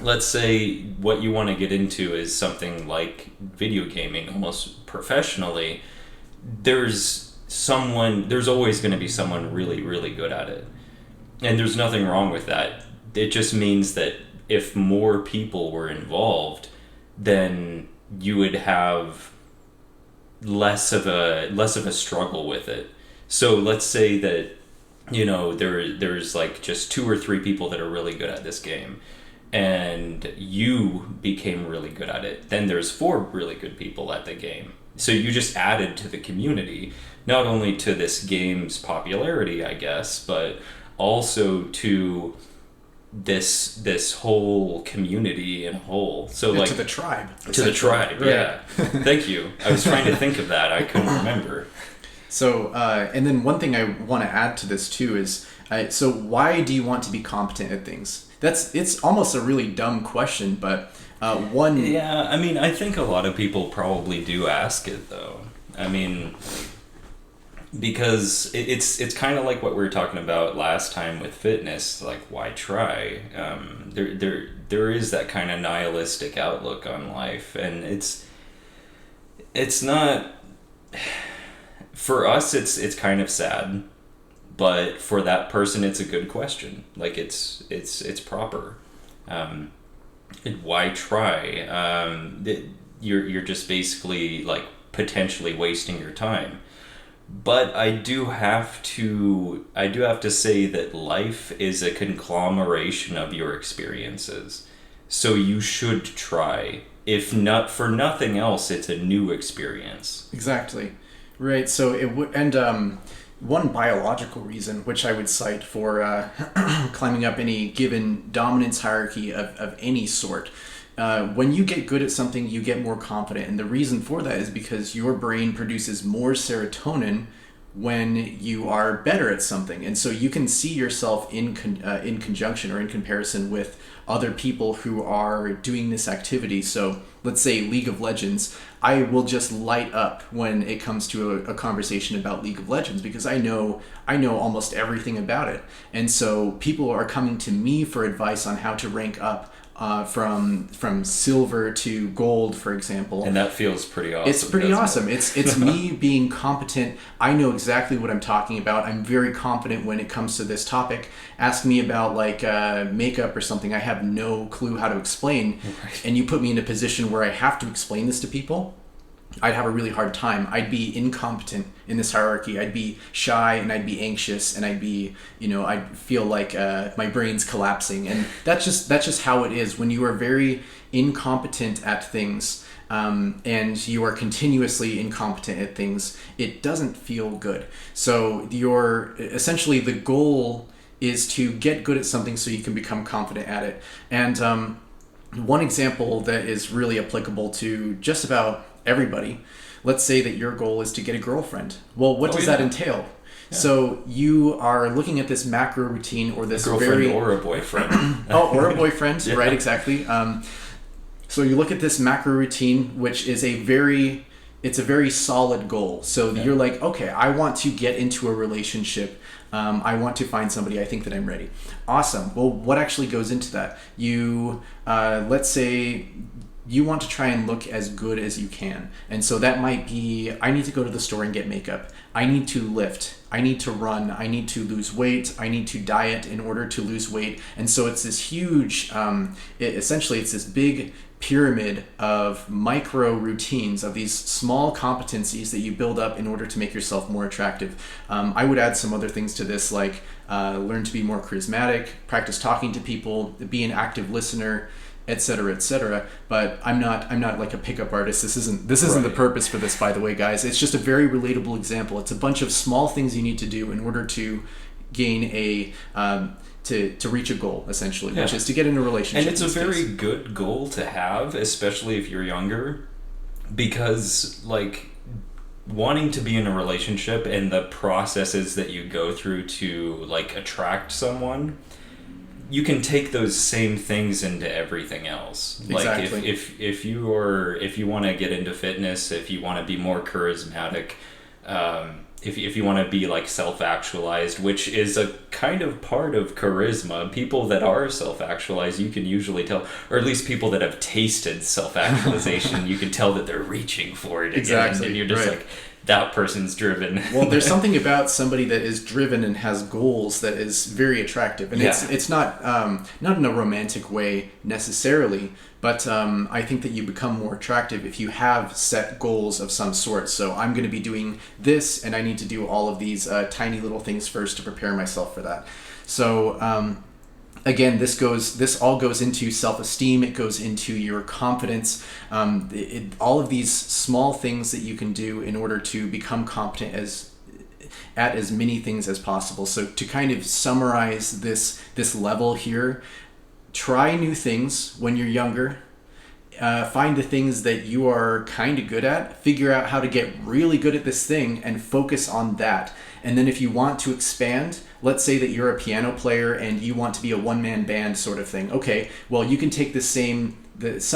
let's say, what you want to get into is something like video gaming almost professionally, there's always going to be someone really, really good at it. And there's nothing wrong with that. It just means that if more people were involved, then you would have less of a struggle with it. So let's say that, there's like just 2 or 3 people that are really good at this game, and you became really good at it. Then there's 4 really good people at the game. So you just added to the community, not only to this game's popularity, I guess, but also to this whole community in whole. So like to the tribe. To the tribe, right. Yeah. Thank you. I was trying to think of that. I couldn't remember. So, and then one thing I want to add to this too is, so why do you want to be competent at things? It's almost a really dumb question, but one... Yeah, I mean, I think a lot of people probably do ask it, though. I mean, because it's kind of like what we were talking about last time with fitness, like, why try? There is that kind of nihilistic outlook on life, and it's not... For us, it's kind of sad, but for that person, it's a good question. Like, it's proper. Why try? You're just basically like potentially wasting your time. But I do have to say that life is a conglomeration of your experiences. So you should try. If not for nothing else, it's a new experience. Exactly. Right. So it would, and one biological reason, which I would cite for climbing up any given dominance hierarchy of any sort, when you get good at something, you get more confident. And the reason for that is because your brain produces more serotonin when you are better at something. And so you can see yourself in conjunction or in comparison with other people who are doing this activity. So let's say League of Legends, I will just light up when it comes to a conversation about League of Legends, because I know almost everything about it. And so people are coming to me for advice on how to rank up from silver to gold, for example. And that feels pretty awesome. It's pretty awesome. It's me being competent. I know exactly what I'm talking about. I'm very confident when it comes to this topic. Ask me about like makeup or something. I have no clue how to explain. Right. And you put me in a position where I have to explain this to people. I'd have a really hard time. I'd be incompetent in this hierarchy. I'd be shy and I'd be anxious and I'd be, I'd feel like my brain's collapsing. And that's just how it is when you are very incompetent at things. And you are continuously incompetent at things, it doesn't feel good. So essentially the goal is to get good at something so you can become confident at it. And one example that is really applicable to just about everybody, let's say that your goal is to get a girlfriend. Well, what does that entail? Yeah. So you are looking at this macro routine or this girlfriend or a boyfriend. or a boyfriend, yeah. Right, exactly. So you look at this macro routine, which is a very solid goal. So you're like, okay, I want to get into a relationship. I want to find somebody. I think that I'm ready. Awesome. Well, what actually goes into that? You, let's say you want to try and look as good as you can. And so that might be, I need to go to the store and get makeup. I need to lift. I need to run. I need to lose weight. I need to diet in order to lose weight. And so it's this huge, essentially it's this big pyramid of micro routines, of these small competencies that you build up in order to make yourself more attractive. I would add some other things to this, like learn to be more charismatic, practice talking to people, be an active listener, etc., etc. But I'm not like a pickup artist. This isn't the purpose for this, by the way, guys. It's just a very relatable example. It's a bunch of small things you need to do in order to gain a to reach a goal, essentially, which is to get in a relationship. And it's a very good goal to have, especially if you're younger, because like wanting to be in a relationship and the processes that you go through to like attract someone, you can take those same things into everything else. Exactly. Like if you want to get into fitness, if you want to be more charismatic, if you want to be like self-actualized, which is a kind of part of charisma, people that are self-actualized, you can usually tell, or at least people that have tasted self-actualization, you can tell that they're reaching for it again. Exactly. And you're just like, that person's driven. Well, there's something about somebody that is driven and has goals that is very attractive, and it's not in a romantic way necessarily, but I think that you become more attractive if you have set goals of some sort. So I'm going to be doing this, and I need to do all of these tiny little things first to prepare myself for that. So again, this all goes into self-esteem. It goes into your confidence. All of these small things that you can do in order to become competent at as many things as possible. So to kind of summarize this level here, try new things when you're younger. Find the things that you are kind of good at, figure out how to get really good at this thing and focus on that. And then if you want to expand, let's say that you're a piano player and you want to be a one-man band sort of thing. Okay, well, you can take some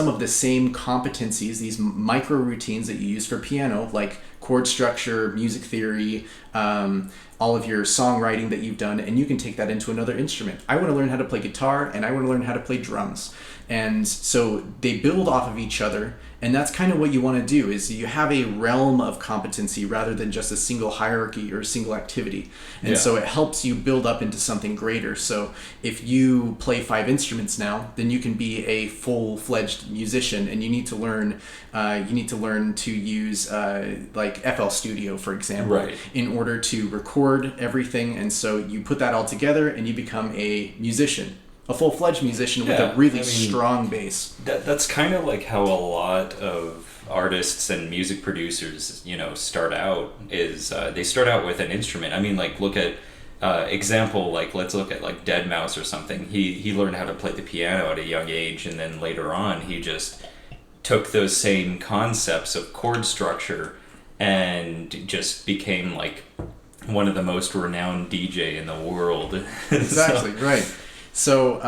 of the same competencies, these micro routines that you use for piano, like chord structure, music theory, all of your songwriting that you've done, and you can take that into another instrument. I want to learn how to play guitar, and I want to learn how to play drums. And so they build off of each other, and that's kind of what you want to do, is you have a realm of competency rather than just a single hierarchy or a single activity. And so it helps you build up into something greater. So if you play 5 instruments now, then you can be a full-fledged musician, and you need to learn to use like FL Studio, for example, in order to record everything. And so you put that all together and you become a musician. A full-fledged musician with a really strong bass. That's kind of like how a lot of artists and music producers, start out. They start out with an instrument. I mean, like, look at example. Like, let's look at like Deadmau5 or something. He learned how to play the piano at a young age, and then later on, he just took those same concepts of chord structure and just became like one of the most renowned DJ in the world. Exactly, right. So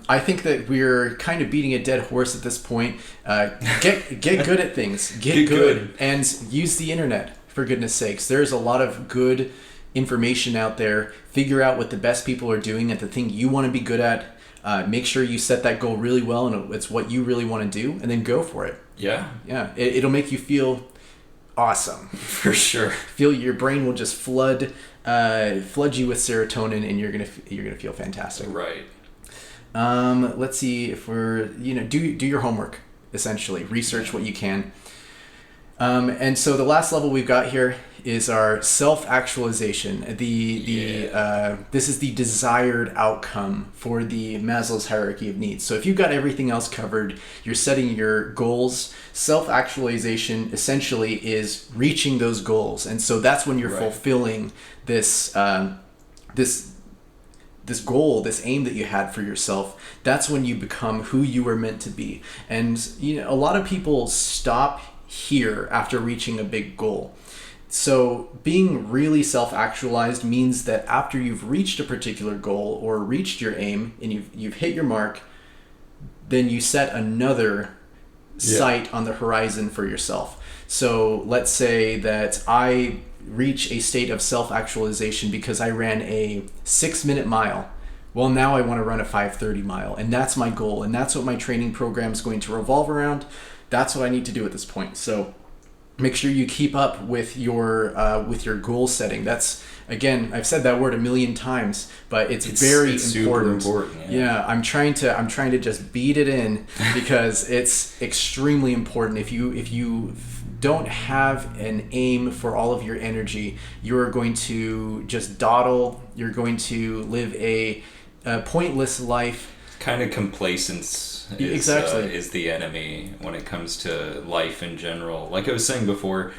I think that we're kind of beating a dead horse at this point. Get good at things. Get good. And use the internet, for goodness sakes. There's a lot of good information out there. Figure out what the best people are doing at the thing you want to be good at. Make sure you set that goal really well, and it's what you really want to do, and then go for it. Yeah. It'll make you feel awesome. For sure. Your brain will just flood you with serotonin, and you're gonna feel fantastic. Right. Let's see if we're do your homework. Essentially, research what you can. And so the last level we've got here is our self-actualization. This is the desired outcome for the Maslow's hierarchy of needs. So if you've got everything else covered, you're setting your goals. Self-actualization essentially is reaching those goals, and so that's when you're fulfilling this this goal, this aim that you had for yourself. That's when you become who you were meant to be. And a lot of people stop here after reaching a big goal. So being really self-actualized means that after you've reached a particular goal or reached your aim and you've hit your mark, then you set another sight on the horizon for yourself. So let's say that I reach a state of self-actualization because I ran a 6-minute mile. Well, now I want to run a 5:30 mile, and that's my goal, and that's what my training program is going to revolve around. That's what I need to do at this point. So make sure you keep up with your goal setting. That's, again, I've said that word a million times, but it's very important. Super important. Yeah, I'm trying to just beat it in because it's extremely important. If you don't have an aim for all of your energy, you're going to just dawdle. You're going to live a pointless life. Kind of complacence is the enemy when it comes to life in general. Like I was saying before,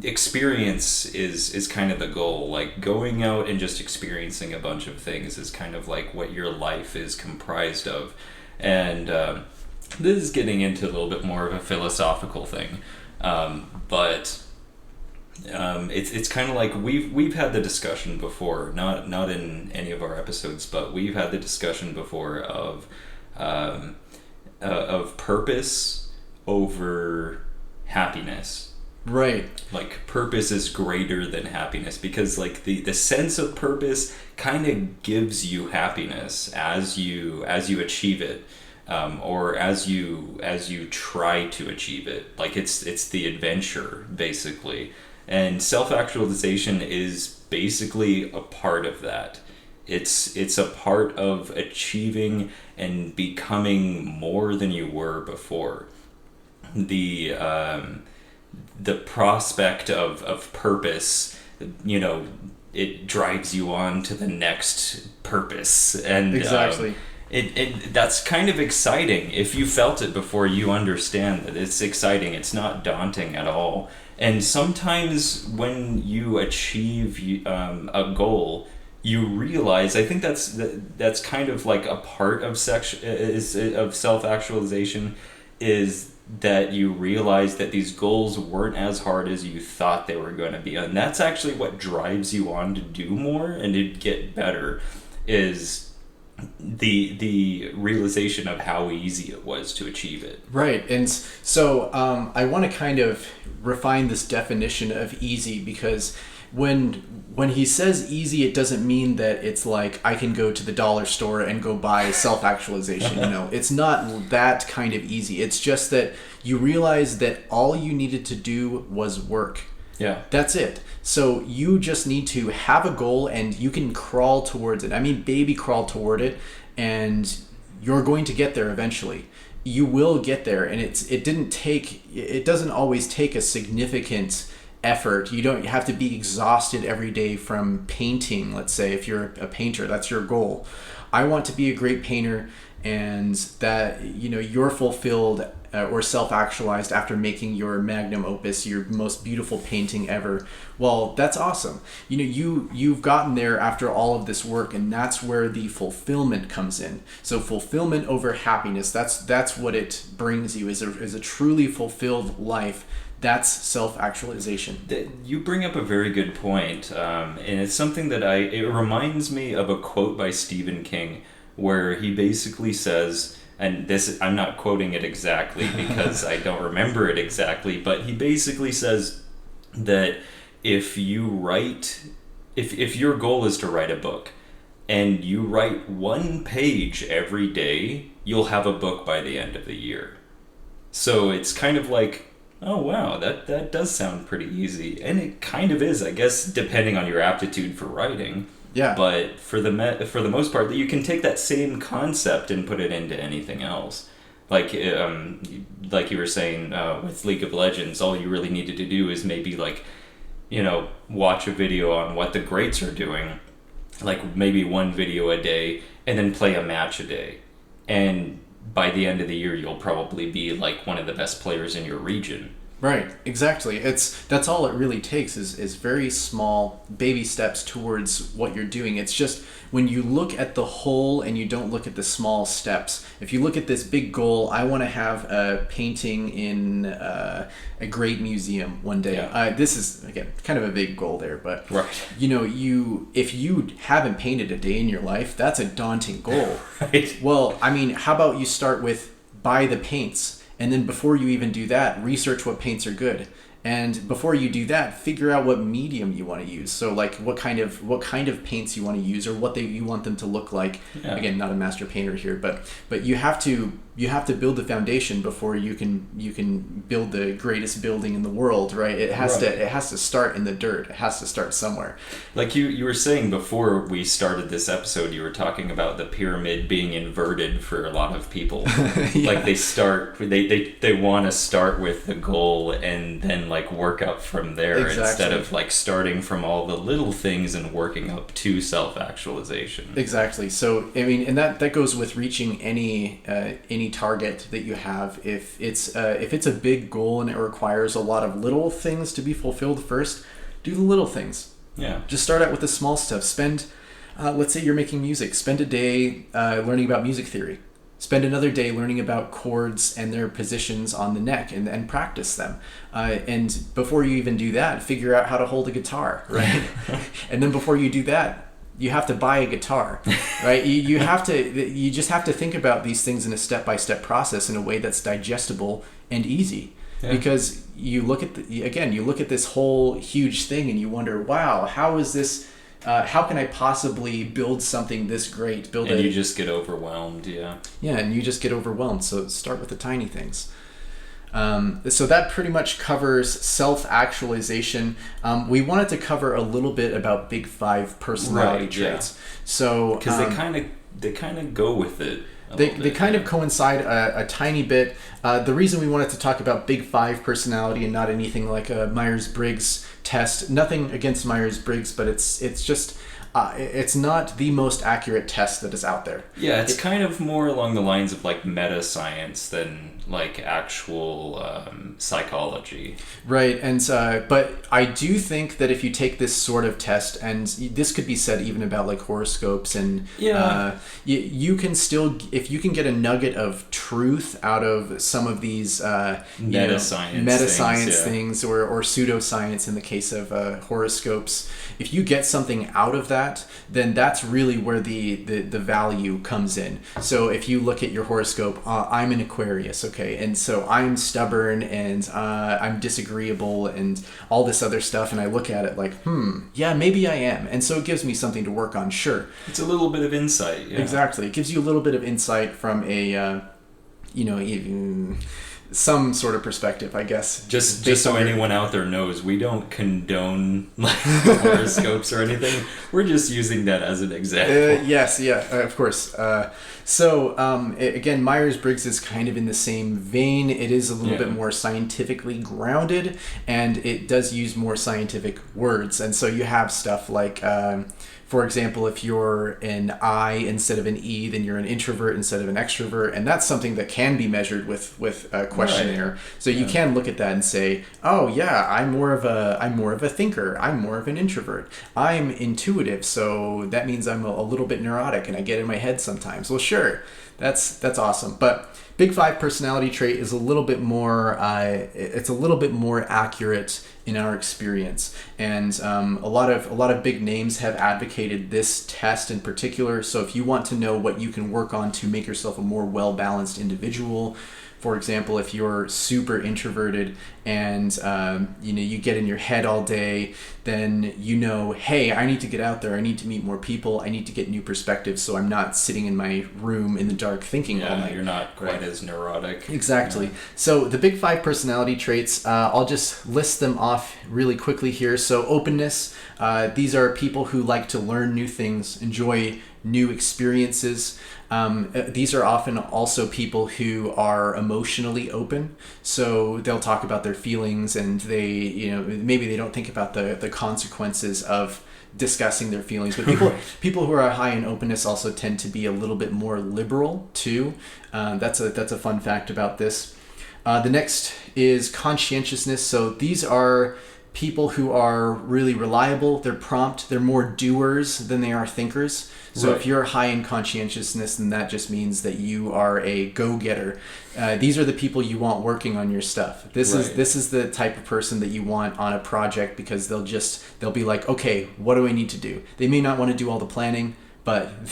experience is kind of the goal. Like going out and just experiencing a bunch of things is kind of like what your life is comprised of. And this is getting into a little bit more of a philosophical thing, but it's kind of like we've had the discussion before, not in any of our episodes, but we've had the discussion before of purpose over happiness. Right. Like purpose is greater than happiness because like the sense of purpose kind of gives you happiness as you achieve it. Or as you try to achieve it. Like it's the adventure basically, and self-actualization is basically a part of that. It's a part of achieving and becoming more than you were before. The prospect of purpose, it drives you on to the next purpose, and exactly. It that's kind of exciting. If you felt it before, you understand that it's exciting. It's not daunting at all. And sometimes when you achieve a goal, you realize. I think that's kind of like a part of of self-actualization, is that you realize that these goals weren't as hard as you thought they were going to be, and that's actually what drives you on to do more and to get better. Is the realization of how easy it was to achieve it. Right. And so I want to kind of refine this definition of easy, because when he says easy, it doesn't mean that it's like I can go to the dollar store and go buy self-actualization. It's not that kind of easy. It's just that you realize that all you needed to do was work. Yeah. That's it. So you just need to have a goal and you can crawl towards it. I mean, baby crawl toward it, and you're going to get there eventually. You will get there, and it doesn't always take a significant effort. You don't have to be exhausted every day from painting. Let's say if you're a painter, that's your goal. I want to be a great painter, and that you're fulfilled or self-actualized after making your magnum opus, your most beautiful painting ever. Well, that's awesome. You've gotten there after all of this work, and that's where the fulfillment comes in. So fulfillment over happiness, that's what it brings you, is a truly fulfilled life. That's self-actualization. You bring up a very good point, and it's something that it reminds me of a quote by Stephen King, where he basically says, and this, I'm not quoting it exactly because I don't remember it exactly, but he basically says that if your goal is to write a book and you write 1 page every day, you'll have a book by the end of the year. So it's kind of like, oh wow, that does sound pretty easy, and it kind of is, I guess, depending on your aptitude for writing. Yeah. But for the most part, you can take that same concept and put it into anything else. Like you were saying with League of Legends, all you really needed to do is maybe like, watch a video on what the greats are doing, like maybe one video a day, and then play a match a day. And by the end of the year, you'll probably be like one of the best players in your region. Right, exactly. That's all it really takes is very small baby steps towards what you're doing. It's just when you look at the whole and you don't look at the small steps. If you look at this big goal, I want to have a painting in a great museum one day. Yeah. This is, again, kind of a big goal there, but Right. if you haven't painted a day in your life, that's a daunting goal. Right. Well, I mean, how about you start with buy the paints? And then before you even do that, research what paints are good. And before you do that, figure out what medium you want to use. So like what kind of paints you want to use, or what you want them to look like. Yeah. Again, not a master painter here, but you have to build the foundation before you can build the greatest building in the world, right? It has to start in the dirt. It has to start somewhere. Like you were saying before we started this episode, you were talking about the pyramid being inverted for a lot of people. Yeah. Like they want to start with the goal and then like work up from there. Exactly. Instead of like starting from all the little things and working up to self-actualization. Exactly. So I mean, and that goes with reaching any target that you have. If it's a big goal and it requires a lot of little things to be fulfilled first, do the little things. Yeah. Just start out with the small stuff. Spend, let's say you're making music. Spend a day learning about music theory. Spend another day learning about chords and their positions on the neck, and practice them. And before you even do that, figure out how to hold a guitar, right? And then before you do that, you have to buy a guitar, right? You just have to think about these things in a step-by-step process in a way that's digestible and easy. Yeah. Because you look at this whole huge thing and you wonder, wow, how is this? How can I possibly build something this great? You just get overwhelmed, yeah. Yeah, and you just get overwhelmed. So start with the tiny things. So that pretty much covers self-actualization. We wanted to cover a little bit about Big Five personality traits. Yeah. So because they kind of go with it. They kind of coincide a tiny bit. The reason we wanted to talk about Big Five personality and not anything like a Myers-Briggs test. Nothing against Myers-Briggs, but it's just it's not the most accurate test that is out there. Yeah, it's kind of more along the lines of like meta science than like actual psychology. Right, and but I do think that if you take this sort of test, and this could be said even about like horoscopes, and you can still, if you can get a nugget of truth out of some of these meta science things or pseudoscience in the case of horoscopes, if you get something out of that, then that's really where the value comes in. So if you look at your horoscope, I'm an Aquarius, okay, and so I'm stubborn and I'm disagreeable and all this other stuff, and I look at it like, yeah, maybe I am, and so it gives me something to work on. Sure, it's a little bit of insight. Yeah. Exactly, it gives you a little bit of insight from a some sort of perspective, I guess. Just so anyone out there knows, we don't condone like horoscopes or anything. We're just using that as an example. Yes, of course. Again, Myers-Briggs is kind of in the same vein. It is a little bit more scientifically grounded, and it does use more scientific words. And so you have stuff like, for example, if you're an I instead of an E, then you're an introvert instead of an extrovert, and that's something that can be measured with a questionnaire. Right. So you can look at that and say, oh yeah, I'm more of a thinker. I'm more of an introvert. I'm intuitive, so that means I'm a little bit neurotic and I get in my head sometimes. Well, sure, that's awesome, but Big Five personality trait is a little bit more. It's a little bit more accurate in our experience, and a lot of big names have advocated this test in particular. So if you want to know what you can work on to make yourself a more well-balanced individual, for example, if you're super introverted and you get in your head all day, then hey, I need to get out there. I need to meet more people. I need to get new perspectives, so I'm not sitting in my room in the dark thinking all night. You're not quite as neurotic. Exactly. Yeah. So the Big Five personality traits, I'll just list them off really quickly here. So openness. These are people who like to learn new things, enjoy new experiences. These are often also people who are emotionally open, so they'll talk about their feelings, and maybe they don't think about the consequences of discussing their feelings. But people who are high in openness also tend to be a little bit more liberal too. That's a fun fact about this. The next is conscientiousness. So these are people who are really reliable, they're prompt, they're more doers than they are thinkers. So if you're high in conscientiousness, then that just means that you are a go-getter. These are the people you want working on your stuff. This is the type of person that you want on a project, because they'll be like, okay, what do I need to do? They may not want to do all the planning, but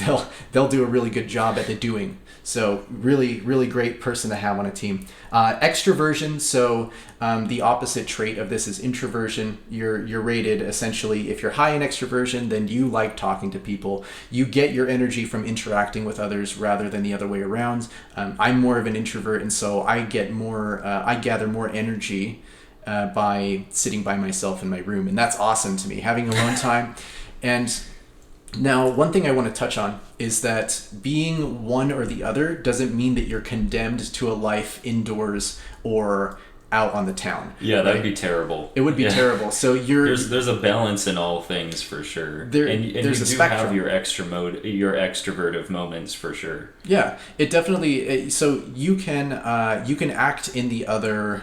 they'll do a really good job at the doing. So really, really great person to have on a team. Extroversion. So the opposite trait of this is introversion. You're rated essentially, if you're high in extroversion, then you like talking to people. You get your energy from interacting with others rather than the other way around. I'm more of an introvert, and so I gather more energy by sitting by myself in my room, and that's awesome to me, having alone time. And now, one thing I want to touch on is that being one or the other doesn't mean that you're condemned to a life indoors or out on the town. Yeah, that'd be terrible. It would be terrible. So there's a balance in all things for sure. There's you do have your your extrovertive moments for sure. Yeah, it definitely. So you can act in the other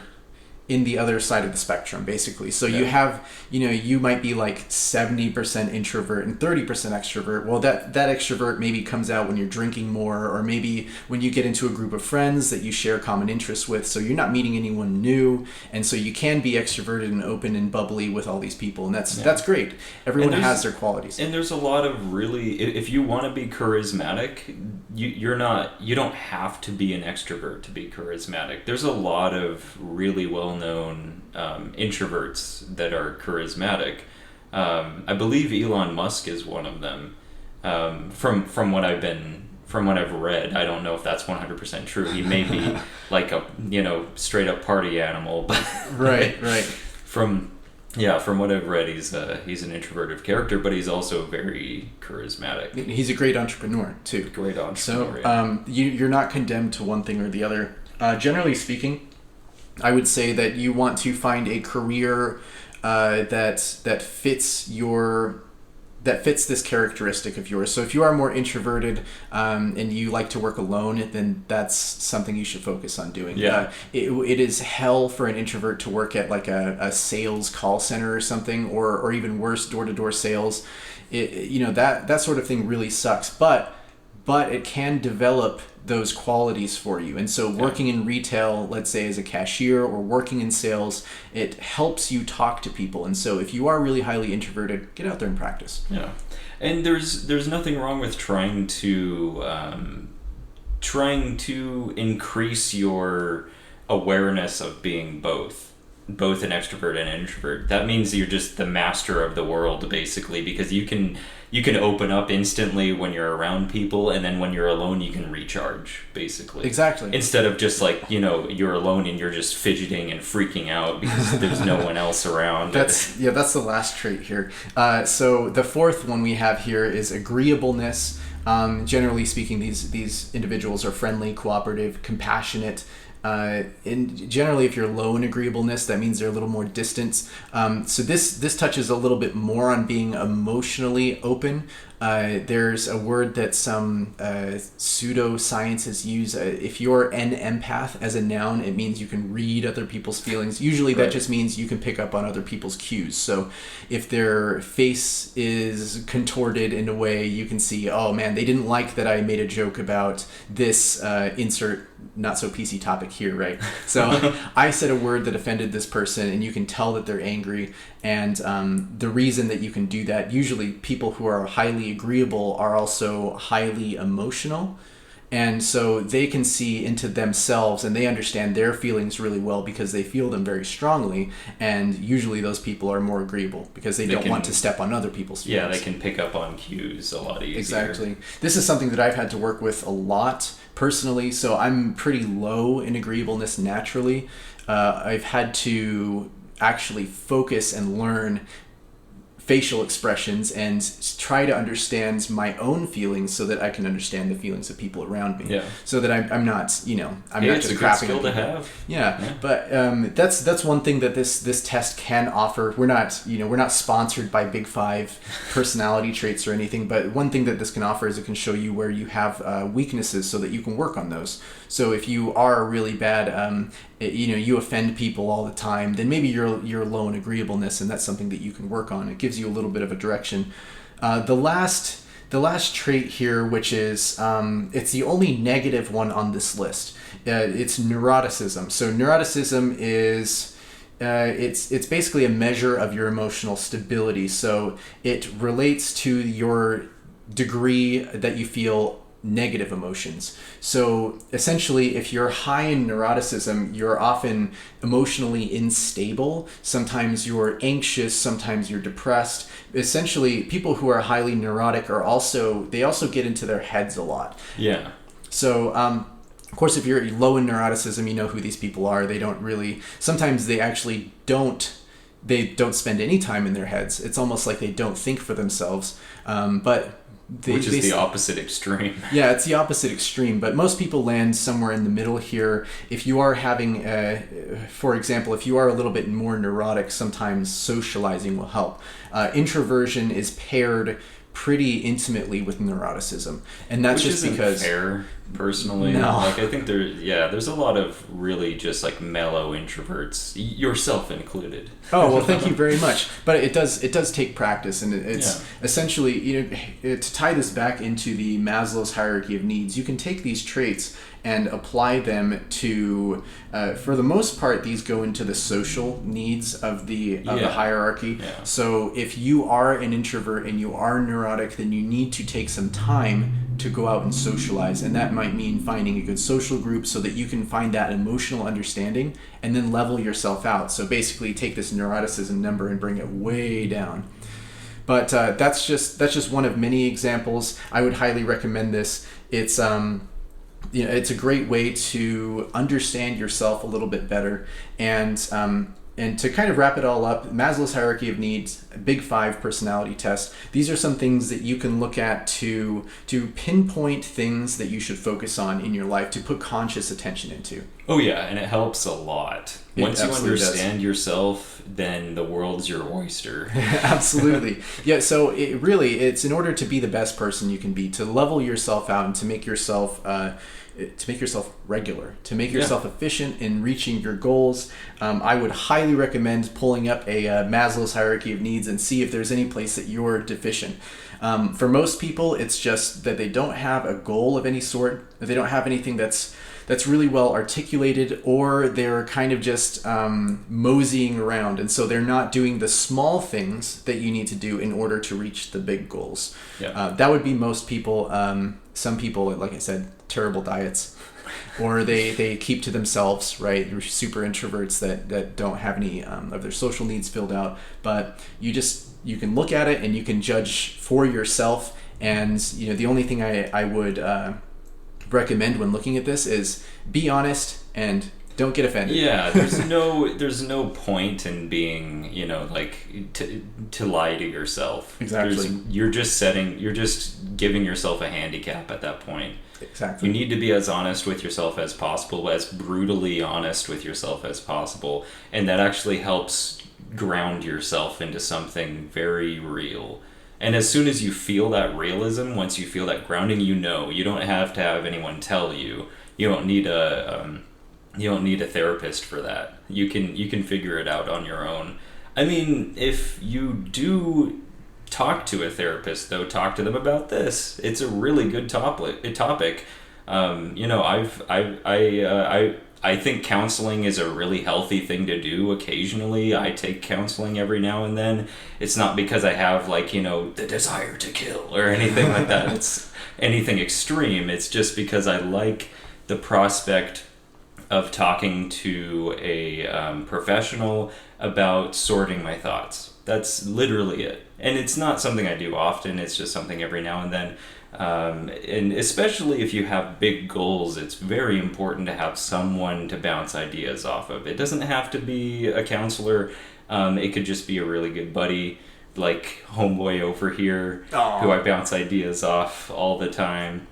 side of the spectrum, basically. So you might be like 70% introvert and 30% extrovert. Well, that extrovert maybe comes out when you're drinking more, or maybe when you get into a group of friends that you share common interests with. So you're not meeting anyone new, and so you can be extroverted and open and bubbly with all these people, and that's great. Everyone has their qualities. And there's a lot of really, if you want to be charismatic, you don't have to be an extrovert to be charismatic. There's a lot of really well-known introverts that are charismatic. I believe Elon Musk is one of them. From what I've read, I don't know if that's 100% true. He may be like a straight up party animal, but right. From what I've read, he's an introverted character, but he's also very charismatic. He's a great entrepreneur too. Great entrepreneur. So you're not condemned to one thing or the other. Generally speaking, I would say that you want to find a career that fits this characteristic of yours. So if you are more introverted and you like to work alone, then that's something you should focus on doing. Yeah. It is hell for an introvert to work at like a sales call center or something, or even worse, door-to-door sales. That sort of thing really sucks. But it can develop those qualities for you. And so working in retail, let's say as a cashier, or working in sales, it helps you talk to people. And so if you are really highly introverted, get out there and practice. Yeah. And there's nothing wrong with trying to increase your awareness of being both an extrovert and an introvert. That means you're just the master of the world, basically, because you can open up instantly when you're around people, and then when you're alone you can recharge, basically. Exactly. Instead of just like, you're alone and you're just fidgeting and freaking out because there's no one else around. That's the last trait here. So the fourth one we have here is agreeableness. Generally speaking, these individuals are friendly, cooperative, compassionate. And generally, if you're low in agreeableness, that means they're a little more distant. So this touches a little bit more on being emotionally open. There's a word that some pseudosciences use. If you're an empath as a noun, it means you can read other people's feelings. Usually that just means you can pick up on other people's cues. So if their face is contorted in a way, you can see, oh man, they didn't like that I made a joke about this insert not so PC topic here, right? So I said a word that offended this person, and you can tell that they're angry. And the reason that you can do that, usually people who are highly agreeable are also highly emotional. And so they can see into themselves, and they understand their feelings really well because they feel them very strongly. And usually those people are more agreeable because they don't want to step on other people's feelings. Yeah, they can pick up on cues a lot easier. Exactly. This is something that I've had to work with a lot personally. So I'm pretty low in agreeableness naturally. I've had to actually focus and learn facial expressions and try to understand my own feelings so that I can understand the feelings of people around me. Yeah. So that I'm not, I'm not just it's a good crapping skill on to people. have. Yeah. But that's one thing that this test can offer. We're not sponsored by Big Five personality traits or anything, but one thing that this can offer is it can show you where you have weaknesses so that you can work on those. So if you are really bad, you offend people all the time, then maybe you're low in agreeableness, and that's something that you can work on. It gives you a little bit of a direction. The last trait here, which is it's the only negative one on this list. It's neuroticism. So neuroticism is it's basically a measure of your emotional stability. So it relates to your degree that you feel negative emotions. So essentially, if you're high in neuroticism, you're often emotionally unstable. Sometimes you're anxious, sometimes you're depressed. Essentially, people who are highly neurotic also get into their heads a lot. Yeah. So of course, if you're low in neuroticism, you know who these people are. They don't really, sometimes they actually don't spend any time in their heads. It's almost like they don't think for themselves. Which is the opposite extreme. Yeah, it's the opposite extreme, but most people land somewhere in the middle here. If you are having, for example, if you are a little bit more neurotic, sometimes socializing will help. Introversion is paired pretty intimately with neuroticism, and that's Which just isn't because fair, personally. No. Like, I think there's a lot of really just like mellow introverts, yourself included. Oh, well, thank you very much. But it does take practice, and it's essentially, to tie this back into the Maslow's hierarchy of needs, you can take these traits and apply them to, for the most part, these go into the social needs of the hierarchy. Yeah. So if you are an introvert and you are neurotic, then you need to take some time to go out and socialize, and that might mean finding a good social group so that you can find that emotional understanding and then level yourself out. So basically take this neuroticism number and bring it way down. But that's just one of many examples. I would highly recommend this. It's it's a great way to understand yourself a little bit better. And to kind of wrap it all up, Maslow's hierarchy of needs, Big Five personality test. These are some things that you can look at to pinpoint things that you should focus on in your life, to put conscious attention into. Oh yeah, and it helps a lot. Once you understand does. yourself, then the world's your oyster. Absolutely. Yeah, so it's in order to be the best person you can be, to level yourself out and to make yourself regular, to make yourself efficient in reaching your goals. I would highly recommend pulling up a Maslow's hierarchy of needs and see if there's any place that you're deficient. For most people, it's just that they don't have a goal of any sort. They don't have anything that's really well articulated, or they're kind of just moseying around, and so they're not doing the small things that you need to do in order to reach the big goals. That would be most people. Some people, like I said, terrible diets, or they keep to themselves, right? You're super introverts that don't have any of their social needs filled out, but you can look at it and you can judge for yourself. And the only thing I would recommend when looking at this is be honest and don't get offended. Yeah, there's no point in being, to lie to yourself. Exactly. You're just giving yourself a handicap at that point. Exactly. You need to be as honest with yourself as possible, as brutally honest with yourself as possible, and that actually helps ground yourself into something very real. And as soon as you feel that realism, once you feel that grounding, you don't have to have anyone tell you. You don't need a therapist for that. You can figure it out on your own. I mean, if you do talk to a therapist, though, talk to them about this. It's a really good topic. I think counseling is a really healthy thing to do occasionally. I take counseling every now and then. It's not because I have the desire to kill or anything like that. It's anything extreme. It's just because I like the prospect of talking to a professional about sorting my thoughts. That's literally it. And it's not something I do often. It's just something every now and then. And especially if you have big goals, it's very important to have someone to bounce ideas off of. It doesn't have to be a counselor. It could just be a really good buddy like homeboy over here Aw. who I bounce ideas off all the time.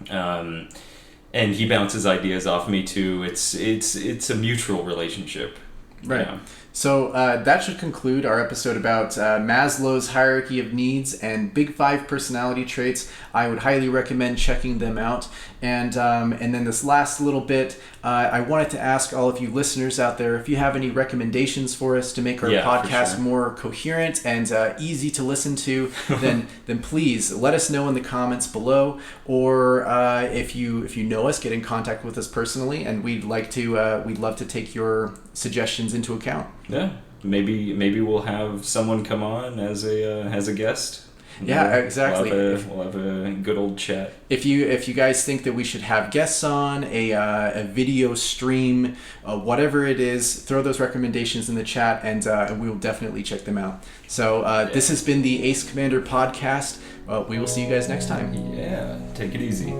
And he bounces ideas off me too. It's a mutual relationship. Right. Yeah. So that should conclude our episode about Maslow's hierarchy of needs and Big Five personality traits. I would highly recommend checking them out. And then this last little bit, I wanted to ask all of you listeners out there if you have any recommendations for us to make our podcast more coherent and easy to listen to. then please let us know in the comments below, or if you know us, get in contact with us personally, and we'd love to take your suggestions into account. Yeah, maybe we'll have someone come on as a guest. Yeah, exactly. We'll have a good old chat. If you guys think that we should have guests on, a video stream, whatever it is, throw those recommendations in the chat, and we will definitely check them out. So this has been the Ace Commander podcast. We will see you guys next time. Yeah, take it easy.